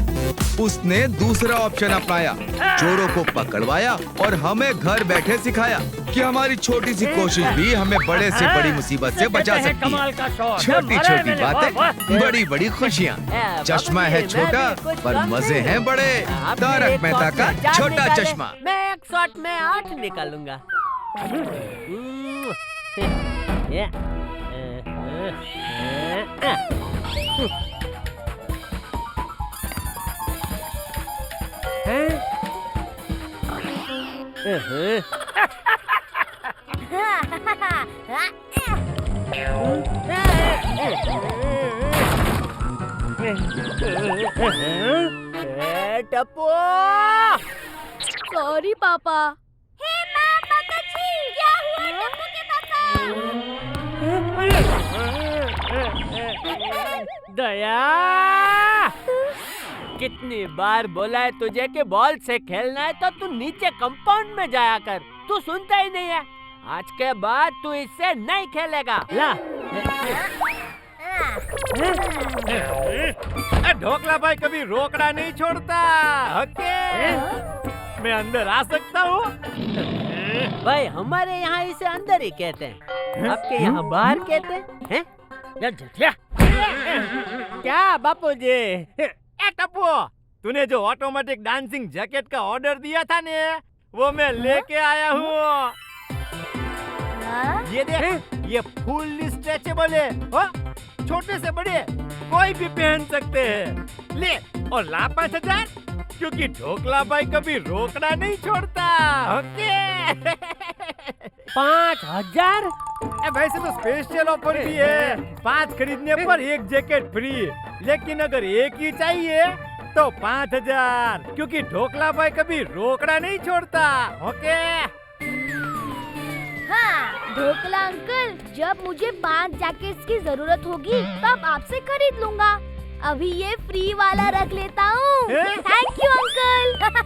उसने दूसरा ऑप्शन अपनाया, चोरों को पकड़वाया और हमें घर बैठे सिखाया कि हमारी छोटी सी कोशिश भी हमें बड़े से बड़ी मुसीबत से बचा सकती कमाल है। का शॉट। छोटी अरे छोटी मैंने, बातें, वाह, वाह। बड़ी बड़ी खुशियाँ। चश्मा है छोटा पर मजे हैं बड़े। तारक मेहता का छोटा चश्मा। मैं एक शॉट में 8 निकालूंगा। टप्पू, सॉरी पापा। हे मामा जी, क्या हुआ टप्पू के पापा? दया, कितनी बार बोला है तुझे कि बॉल से खेलना है तो तू नीचे कंपाउंड में जाया कर। तू सुनता ही नहीं है। आज के बाद तू इससे नहीं खेलेगा। ला। ढोकला भाई कभी रोकड़ा नहीं छोड़ता। ओके, मैं अंदर आ सकता हूँ? भाई हमारे यहाँ इसे अंदर ही कहते हैं, आपके यहाँ बाहर कहते हैं? या जेठिया, क्या बापूजी? ए टप्पू, तूने जो ऑटोमेटिक डांसिंग जैकेट का ऑर्डर दिया था ने, वो मैं लेके आया हूँ। ये देख, ये फुल्ली स्ट्रेचेबल है। हो? छोटे से बड़े कोई भी पहन सकते हैं। ले और ला 5,000, क्योंकि ढोकला भाई कभी रोकड़ा नहीं छोड़ता। ओके। 5,000? वैसे तो स्पेशल ऑफर भी है, 5 खरीदने पर 1 जैकेट फ्री। लेकिन अगर एक ही चाहिए तो 5,000, क्योंकि ढोकला भाई कभी रोकड़ा नहीं छोड़ता। ओके। हाँ, ढोकला अंकल, जब मुझे 5 जैकेट्स की जरूरत होगी तब आपसे खरीद लूंगा। अभी ये फ्री वाला रख लेता हूँ। Thank you uncle.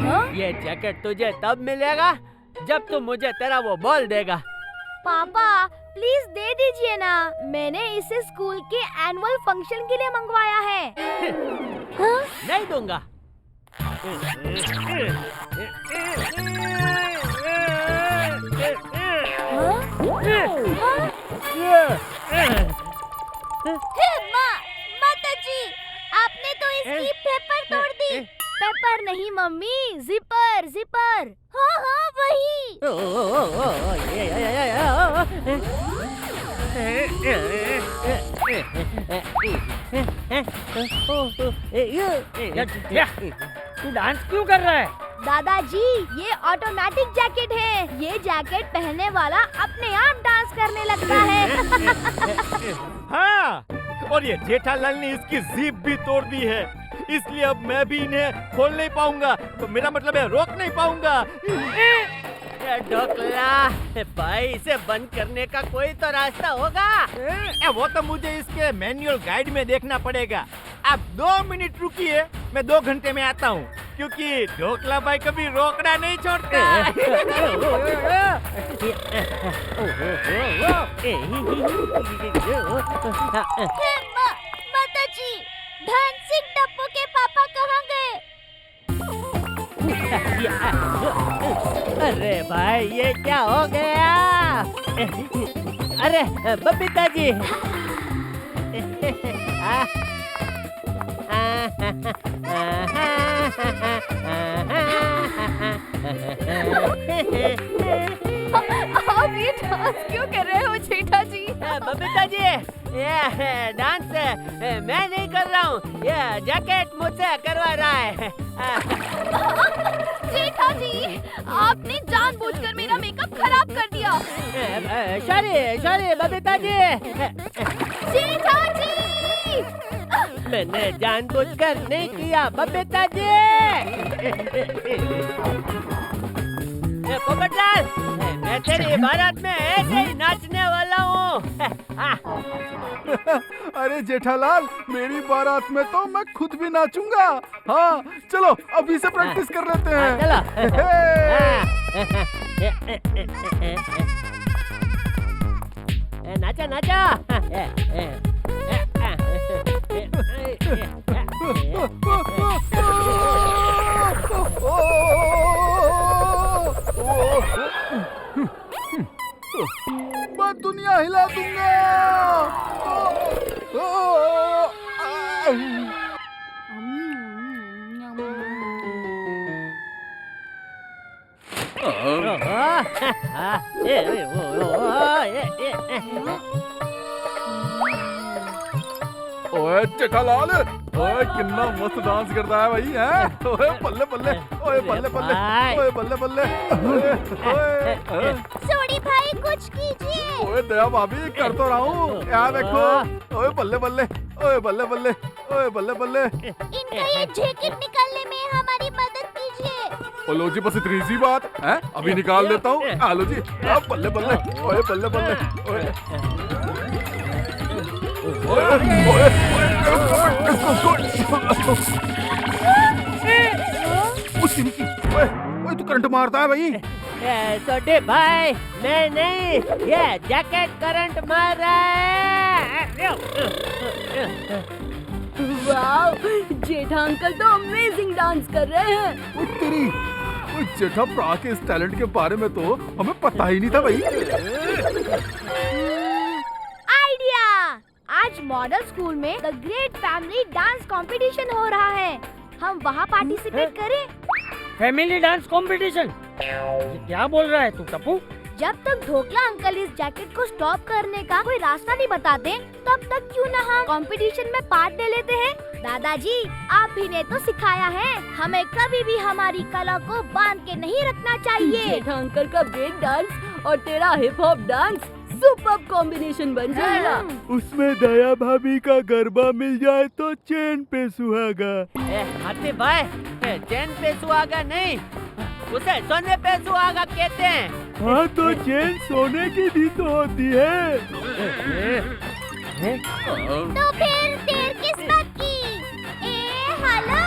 हाँ? ये जैकेट तुझे तब मिलेगा जब तू मुझे तेरा वो बॉल देगा। पापा प्लीज दे दीजिए ना, मैंने इसे स्कूल के एनुअल फंक्शन के लिए मंगवाया है। हाँ? नहीं दूंगा। माता जी, आपने तो इसकी पेपर तोड़ दी। पेपर नहीं मम्मी, जिपर जिपर। हाँ हाँ वही। या जेठिया, तू डांस क्यों कर रहा है? दादाजी, ये ऑटोमेटिक जैकेट है। ये जैकेट पहनने वाला अपने आप डांस करने लगता है। हाँ, और ये जेठालाल ने इसकी जीप भी तोड़ दी है, इसलिए अब मैं भी इन्हें खोल नहीं पाऊंगा। तो मेरा मतलब है रोक नहीं पाऊंगा। ढोकला भाई, इसे बंद करने का कोई तो रास्ता होगा। वो तो मुझे इसके मैनुअल गाइड में देखना पड़ेगा। आप 2 मिनट रुकिए, मैं 2 घंटे में आता हूँ, क्योंकि ढोकला भाई कभी रोकड़ा नहीं छोड़ता। माता जी, धन सिंह टप्पू के पापा कहाँ गए? अरे भाई ये क्या हो गया? अरे बबीता जी आप ये डांस क्यों कर रहे हो जेठा जी? बबीता जी ये डांस मैं नहीं कर रहा हूँ, ये जैकेट मुझसे करवा रहा है। जेठा जी, आपने जानबूझकर मेरा मेकअप खराब कर दिया। सॉरी बबीता जी। जेठा जी! मैंने जानबूझकर नहीं किया बबीता जी। पोपटलाल, मैं तेरी बारात में ऐसे ही नाचने वाला हूँ। अरे जेठालाल, मेरी बारात में तो मैं खुद भी नाचूंगा। हाँ चलो अभी से प्रैक्टिस कर लेते हैं। चलो नाचा नाचा। मैं दुनिया हिला दूंगा। ओए जेठालाल, ओए कितना मस्त डांस करता है भाई, हैं? ओए बल्ले बल्ले, ओए बल्ले बल्ले, ओए बल्ले बल्ले, ओए सोडी भाई कुछ कीजिए। ओए दया भाभी कर तो रहा हूँ, यहाँ देखो। ओए बल्ले बल्ले, ओए बल्ले बल्ले, ओए बल्ले बल्ले। इनका ये जैकेट निकालने में हमारी मदद कीजिए। ओ लो जी, बस इतनी सी बात है, अभी निकाल देता हूँ। आलो जी, अब बल्ले बल्ले, ओए बल्ले बल्ले, ओए ओए तू करंट मारता है भाई। छोटे भाई, मैं नहीं, ये जैकेट करंट मार रहा है। वाओ, जेठा अंकल तो अमेजिंग डांस कर रहे हैं। ओए तेरी, ओए जेठा प्रा के इस टैलेंट के बारे में तो हमें पता ही नहीं था भाई। आइडिया! आज मॉडल स्कूल में the great family dance competition हो रहा है। हम वहाँ पार्टिसिपेट करें? Family dance competition? ये क्या बोल रहा है तू टप्पू? जब तक ढोकला अंकल इस जैकेट को स्टॉप करने का कोई रास्ता नहीं बताते, तब तक क्यों ना हम कंपटीशन में पार्ट ले लेते हैं? दादाजी, आप ही ने तो सिखाया है, हमें कभी भी हमारी कला को बांध के नहीं रखना चाहिए। जेठा अंकल का ब्रेक डांस और तेरा hip hop dance super combination बन जाएगा। उसमें दया भाभी का गरबा मिल जाए तो चैन पे सुहागा। हाथी भाई, चैन पे सुहागा नहीं, उसे सोने पे सुहागा कहते हैं। हाँ तो चैन सोने की भी तो होती है। तो फिर देर किस्मत की। हेलो!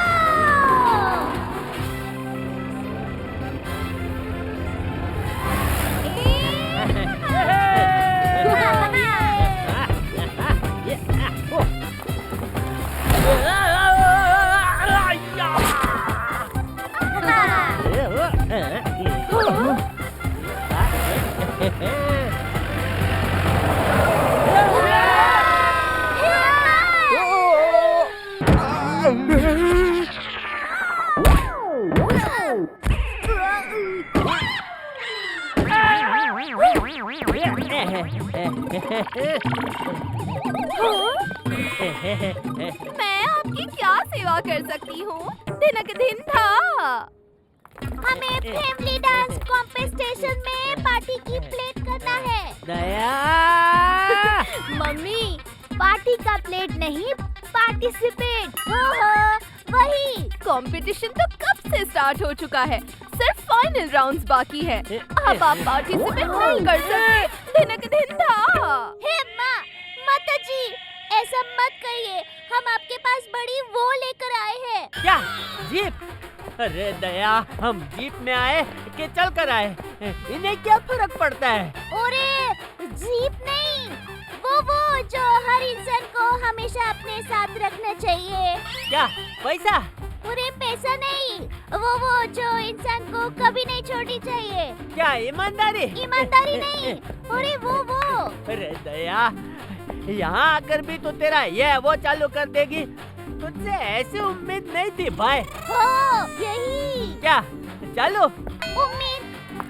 मैं आपकी क्या सेवा कर सकती हूँ? दिनक दिन था। हमें फैमिली डांस कॉम्पिटिशन में पार्टी की प्लेट करना है। दया मम्मी, पार्टी का प्लेट नहीं, पार्टिसिपेट। वही। कंपटीशन तो कब से स्टार्ट हो चुका है, सिर्फ फाइनल राउंड्स बाकी है। अब आप पार्टिसिपेट नहीं कर सकते, दिनक दिन था। हे माँ, माता जी, ऐसा मत कहिए, हम आपके पास बड़ी वो लेकर आए हैं। क्या जीप? अरे दया, हम जीप में आए कि चल कर आए, इन्हें क्या फर्क पड़ता है? अरे जीप नहीं, वो जो हर इंसान को हमेशा अपने साथ रखना चाहिए। क्या पैसा? पूरे पैसा नहीं, वो जो इंसान को कभी नहीं छोड़नी चाहिए। क्या ईमानदारी? ईमानदारी नहीं, अरे वो अरे दया, यहाँ आकर भी तो तेरा ये वो चालू कर देगी। तुझसे ऐसी उम्मीद नहीं थी भाई। हो यही क्या चालू? उम्मीद,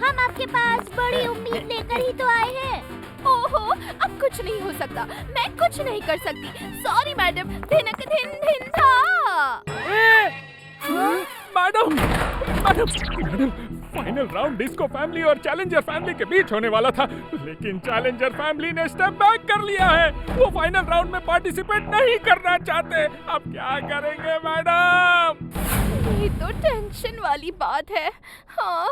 हम आपके पास बड़ी उम्मीद लेकर ही तो आए हैं। ओहो, अब कुछ नहीं हो सकता, मैं कुछ नहीं कर सकती। सॉरी मैडम, धिनक धिन धिन था। Madam final round disco family और चैलेंजर फैमिली के बीच होने वाला था, लेकिन चैलेंजर फैमिली ने स्टेप बैक कर लिया है। वो फाइनल राउंड में पार्टिसिपेट नहीं करना चाहते। अब क्या करेंगे मैडम? ये तो टेंशन वाली बात है। हाँ,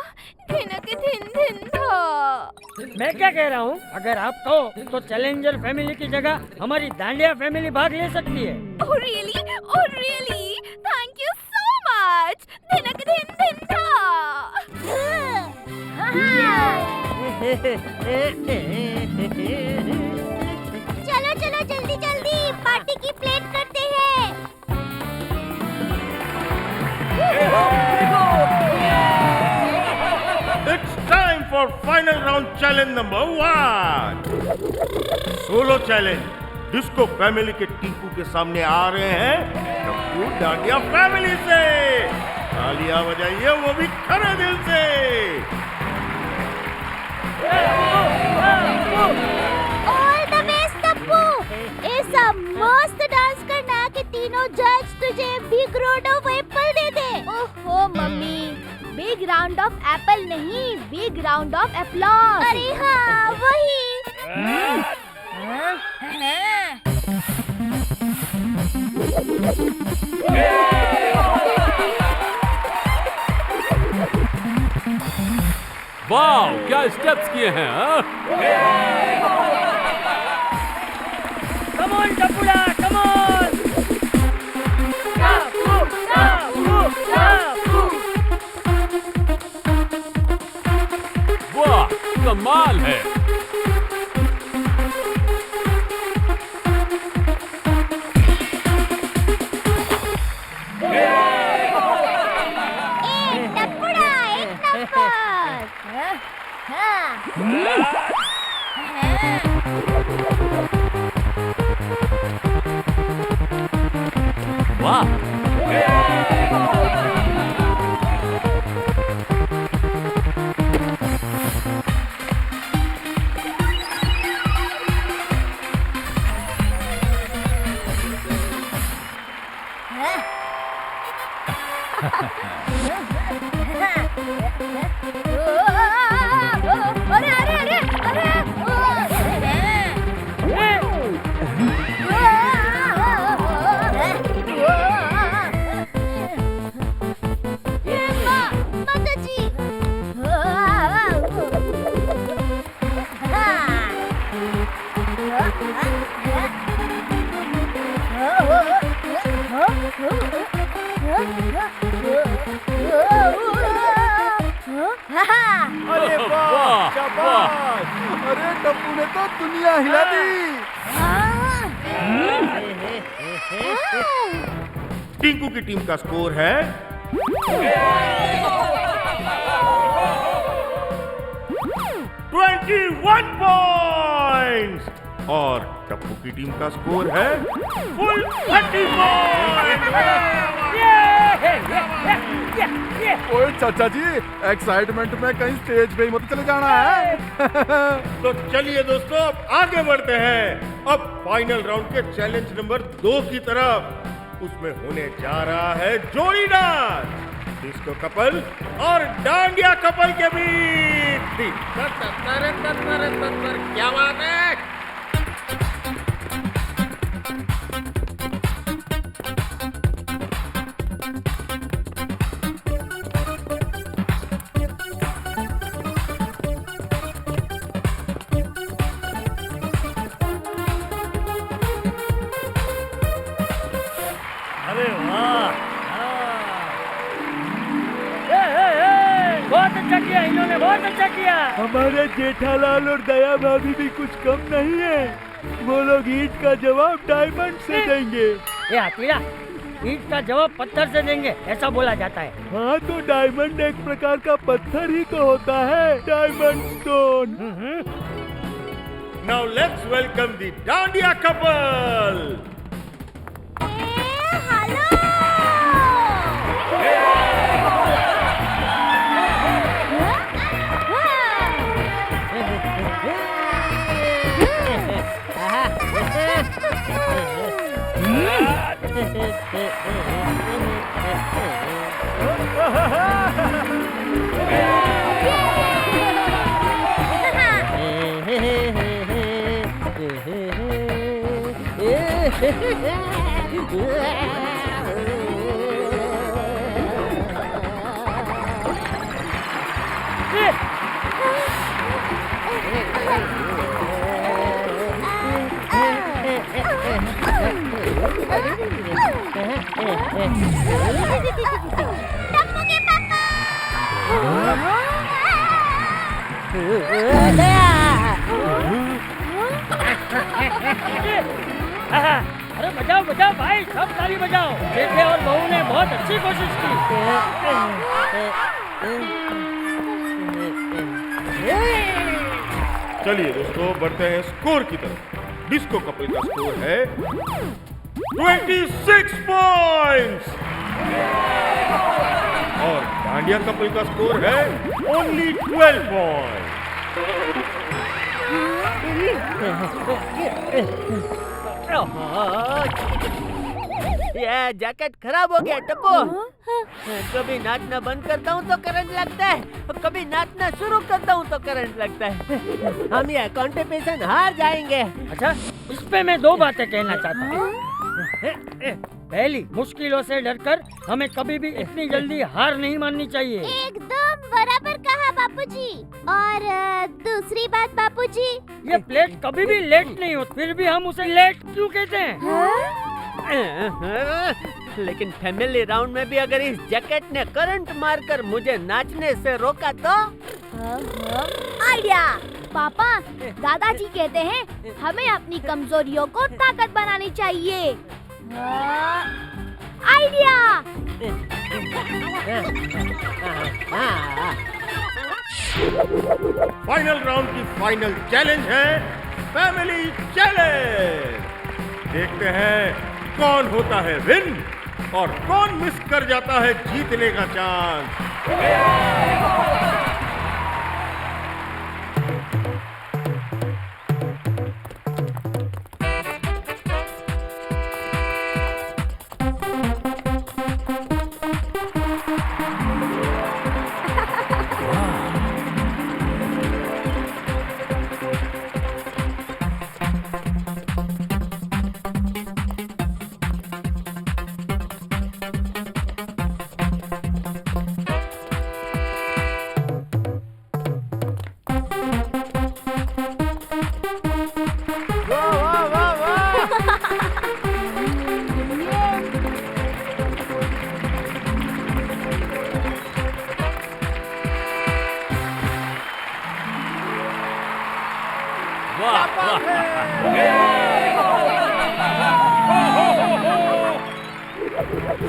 धिनक धिन धिन था। मैं क्या कह रहा हूँ, अगर आप कहो तो चैलेंजर फैमिली की जगह हमारी दांडिया फैमिली भाग ले सकती है। Oh really? Oh really? Thank you so much. धिनक धिन धिन था। चलो चलो जल्दी जल्दी पार्टी की प्लेट करते हैं। It's time for final round challenge number 1. Solo challenge disco family के टीपू के सामने आ रहे हैं टप्पू डांडिया फैमिली से। तालियां बजाइए, वो भी खरे दिल से। ऑल द बेस्ट टप्पू, ऐसा मस्त डांस करना कि तीनों जज तुझे बिग राउंड ऑफ एप्पल दे दे। ओहो mummy, big round of apple नहीं, बिग राउंड ऑफ एप्लॉज। अरे हाँ वही। वाह, क्या स्टेप्स किए हैं। Come on Tapuda, come on. वाह, कमाल है। वाह, अरे अरे अरे अरे माता जी। अरे वाह, शाबाश। अरे टप्पू ने तो दुनिया हिला दी। टिंकू की टीम का स्कोर है 21 पॉइंट्स और टप्पू की टीम का स्कोर है फुल 30 पॉइंट्स। ओए चाचा जी, एक्साइटमेंट में कहीं स्टेज पे ही मत चले जाना है। तो चलिए दोस्तों, अब आगे बढ़ते हैं। अब फाइनल राउंड के चैलेंज नंबर 2 की तरफ। उसमें होने जा रहा है जोड़ी डांस डिस्को कपल और डांडिया कपल के बीच। क्या बात है। अरे वाह, बहुत अच्छा किया इन्होंने, बहुत अच्छा किया। हमारे जेठालाल और दया भाभी भी कुछ कम नहीं है। वो लोग ईंट का जवाब डायमंड से देंगे। ये हथीड़ा, ईंट का जवाब पत्थर से देंगे, ऐसा बोला जाता है। हाँ तो डायमंड एक प्रकार का पत्थर ही तो होता है, diamond stone. Now let's welcome the Dandiya couple. अरे बजाओ बजाओ भाई, सब ताली बजाओ। बेटे और बहू ने बहुत अच्छी कोशिश की। चलिए दोस्तों, बढ़ते हैं स्कोर की तरफ। डिस्को कपल का स्कोर है 26 पॉइंट्स और डांडिया कपल का स्कोर है ओनली 12 पॉइंट्स। ये जैकेट खराब हो गया टप्पू। कभी नाचना बंद करता हूँ तो करंट लगता है, कभी नाचना शुरू करता हूँ तो करंट लगता है। हम ये कंपटीशन हार जाएंगे। अच्छा, इस पे मैं दो बातें कहना चाहता हूँ। पहली, मुश्किलों से डरकर हमें कभी भी इतनी जल्दी हार नहीं माननी चाहिए। एकदम बराबर कहा बापूजी। और दूसरी बात बापूजी, ये प्लेट कभी भी लेट नहीं होती, फिर भी हम उसे लेट क्यों कहते हैं? लेकिन फैमिली राउंड में भी अगर इस जैकेट ने करंट मारकर मुझे नाचने से रोका तो? आइडिया। पापा, दादाजी कहते हैं हमें अपनी कमजोरियों को ताकत बनानी चाहिए। आइडिया। फाइनल राउंड की फाइनल चैलेंज है फैमिली चैलेंज। देखते हैं कौन होता है विन और कौन मिस कर जाता है जीतने का चांस।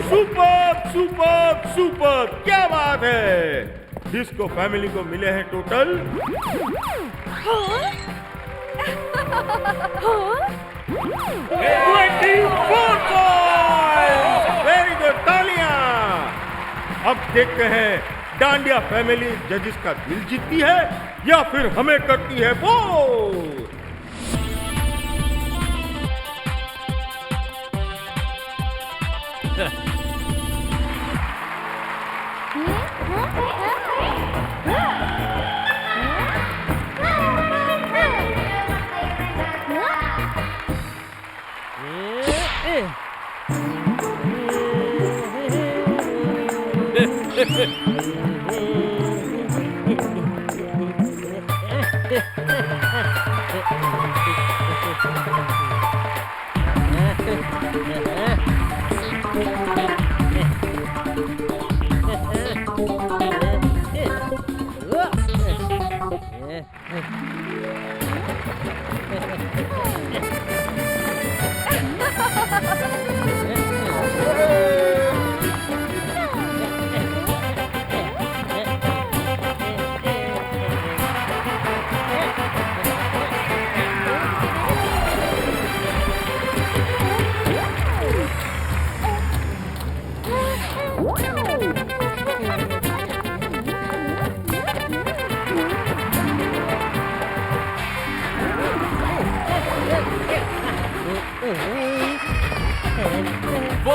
सुपर सुपर सुपर, क्या बात है। डिस्को फैमिली को मिले हैं टोटल 24 पॉइंट्स। वेरी गुड, तालियां। अब देखते हैं डांडिया फैमिली जजेस का दिल जीतती है या फिर हमें करती है बोर।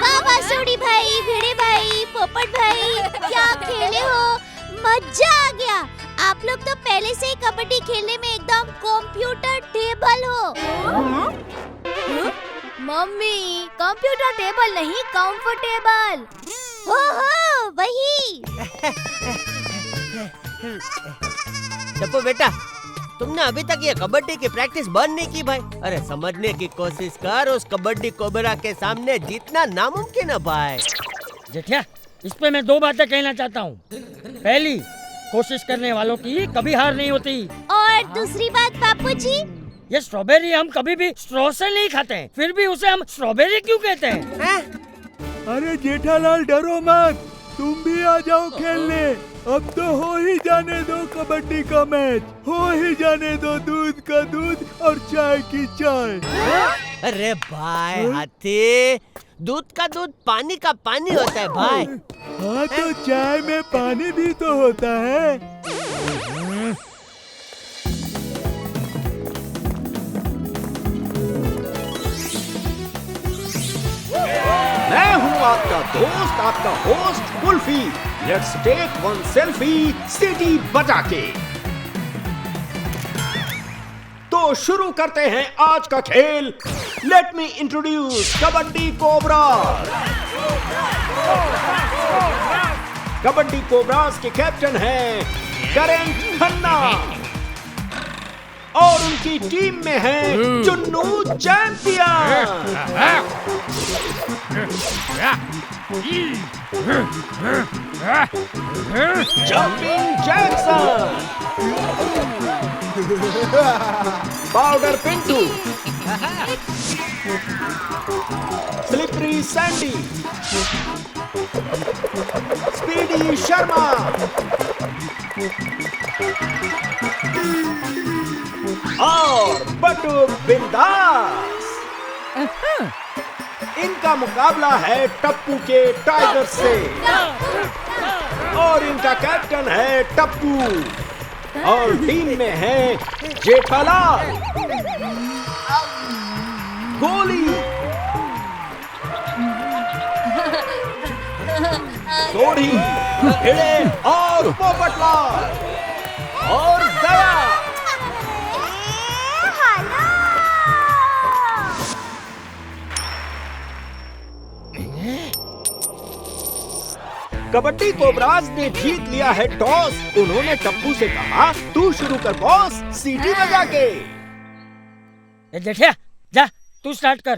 वाह बांसुरी भाई, भिड़े भाई, पोपट भाई, क्या खेले हो, मजा आ गया। आप लोग तो पहले से ही कबड्डी खेलने में एकदम कंप्यूटर टेबल हो। मम्मी, कंप्यूटर टेबल नहीं, कंफर्टेबल। ओहो, वही। टप्पू बेटा, तुमने अभी तक ये कबड्डी की प्रैक्टिस बंद नहीं की भाई। अरे समझने की कोशिश कर, उस कबड्डी कोबरा के सामने जीतना नामुमकिन है भाई। जेठिया, इस पे मैं दो बातें कहना चाहता हूँ। पहली, कोशिश करने वालों की कभी हार नहीं होती। और दूसरी बात बापूजी, ये स्ट्रॉबेरी हम कभी भी स्ट्रॉ से नहीं खाते हैं, फिर भी उसे हम स्ट्रॉबेरी क्यों कहते हैं? अरे जेठालाल डरो मत, तुम भी आ जाओ खेलने। अब तो हो ही जाने दो कबड्डी का मैच, हो ही जाने दो दूध का दूध और चाय की चाय। अरे भाई हाथी, दूध का दूध पानी का पानी होता है भाई। हाँ तो चाय में पानी भी तो होता है। मैं हूँ आपका दोस्त, आपका host Kulfi. Let's take one selfie सिटी बजा के। तो शुरू करते हैं आज का खेल। Let me introduce Kabaddi cobra. Kabaddi cobras के कैप्टन हैं करण खन्ना और उनकी टीम में है Chunnu champion. Jumping Jackson, powder Pintu, slippery Sandy, speedy Sharma और बटू बिंदास। इनका मुकाबला है टप्पू के टाइगर से और इनका कैप्टन है टप्पू और टीम में है जेठालाल, गोली, सोढ़ी, भिड़े और पोपटलाल और दया। कबड्डी कोबराज ने जीत लिया है टॉस। उन्होंने टप्पू से कहा, तू शुरू कर बॉस, सीटी बजा के। जेठिया, जा तू स्टार्ट कर।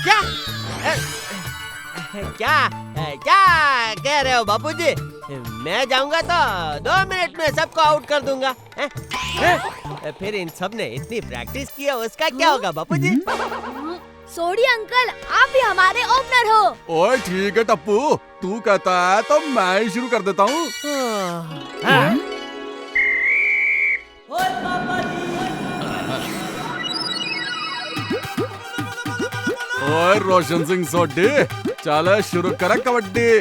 क्या क्या क्या कह रहे हो बापूजी? मैं जाऊंगा तो 2 मिनट में सबको आउट कर दूंगा। फिर इन सब ने इतनी प्रैक्टिस की है, उसका क्या होगा बापूजी? सोडी अंकल, आप भी हमारे ओपनर हो। ओए ठीक है टप्पू, तू कहता है तो मैं ही शुरू कर देता हूँ। ओए रोशन सिंह सोडी, चलो शुरू करें कबड्डी।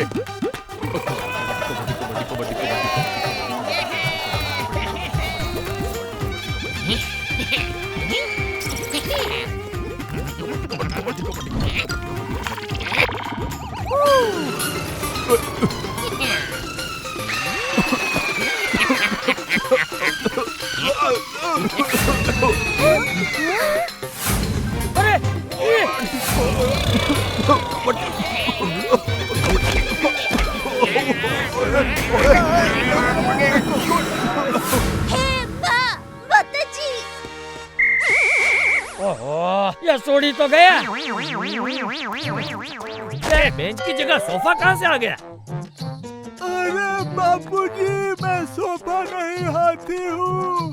यह सोडी तो गया। बेंच की जगह सोफा कहाँ से आ गया? अरे बापूजी, मैं सोफा नहीं हाथी हूँ।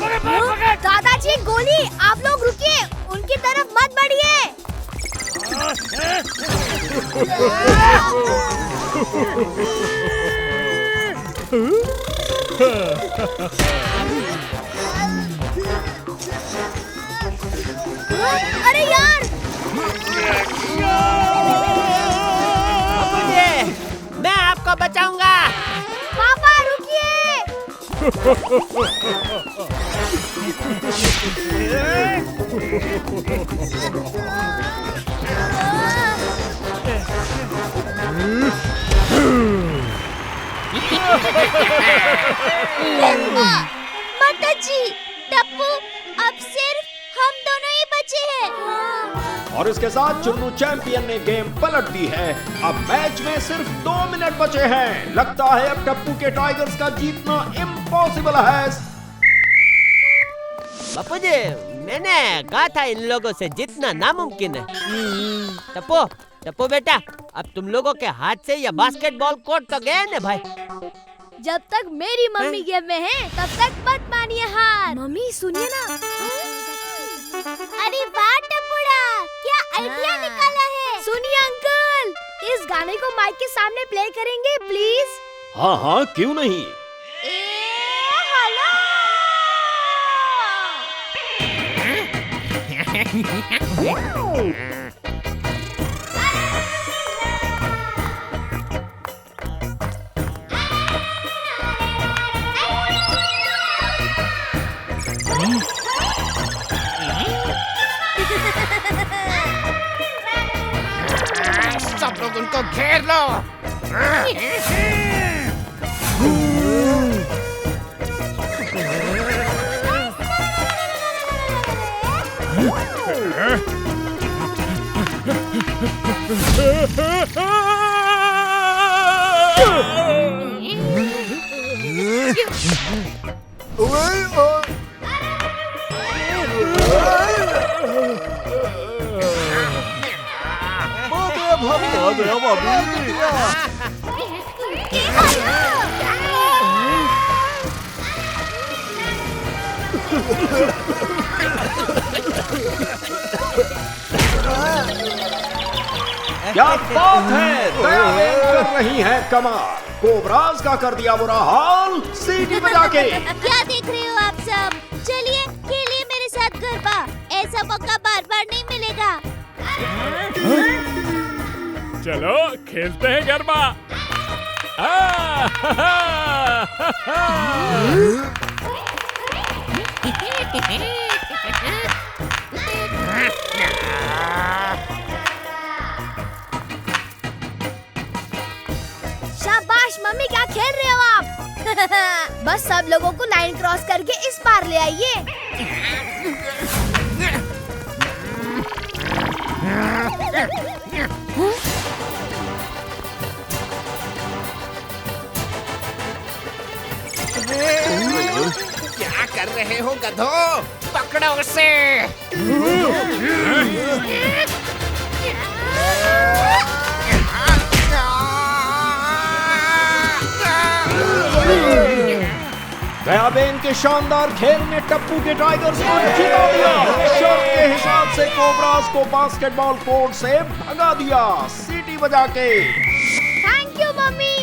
दादाजी गोली, आप लोग रुकिए, उनकी तरफ मत बढ़िए। अरे यार, मैं आपको बचाऊंगा। पापा रुकिए। माताजी, टप्पू, अब सिर्फ हम दोनों ही बचे हैं। और इसके साथ चुन्नू चैंपियन ने गेम पलट दी है। अब मैच में सिर्फ 2 मिनट बचे हैं। लगता है अब टप्पू के टाइगर्स का जीतना इम्पॉसिबल है। बापू जी, मैंने कहा था इन लोगों से जीतना नामुमकिन है। टप्पू, टप्पू बेटा, अब तुम लोगों के हाथ से ये बास्केटबॉल कोर्ट तो गए ना भाई। जब तक मेरी मम्मी गेम में है, तब तक मत मानिए हार। मम्मी सुनिए ना। अरे वाह टप्पूड़ा, क्या आइडिया निकाला है। सुनिए अंकल, इस गाने को माइक के सामने प्ले करेंगे प्लीज? हाँ हाँ, क्यों नहीं। सब लोग उनको घेर लो। क्या बात है, दयाबेन कर रही है कमाल। कोबराज का कर दिया बुरा हाल सीटी बजा के। क्या देख रहे हो आप सब? चलिए खेलिए मेरे साथ गरबा, ऐसा मौका बार बार नहीं मिलेगा। चलो खेलते हैं गरबा। शाबाश मम्मी, क्या खेल रहे हो आप? बस सब लोगों को लाइन क्रॉस करके इस पार ले आइए। क्या कर रहे हो गधो? पकड़ो उसे। दयाबेन के शानदार खेल में टप्पू के टाइगर्स को जिता दिया। शर्त के हिसाब से कोबराज को बास्केटबॉल कोर्ट से भगा दिया सीटी बजा के। Thank you mummy.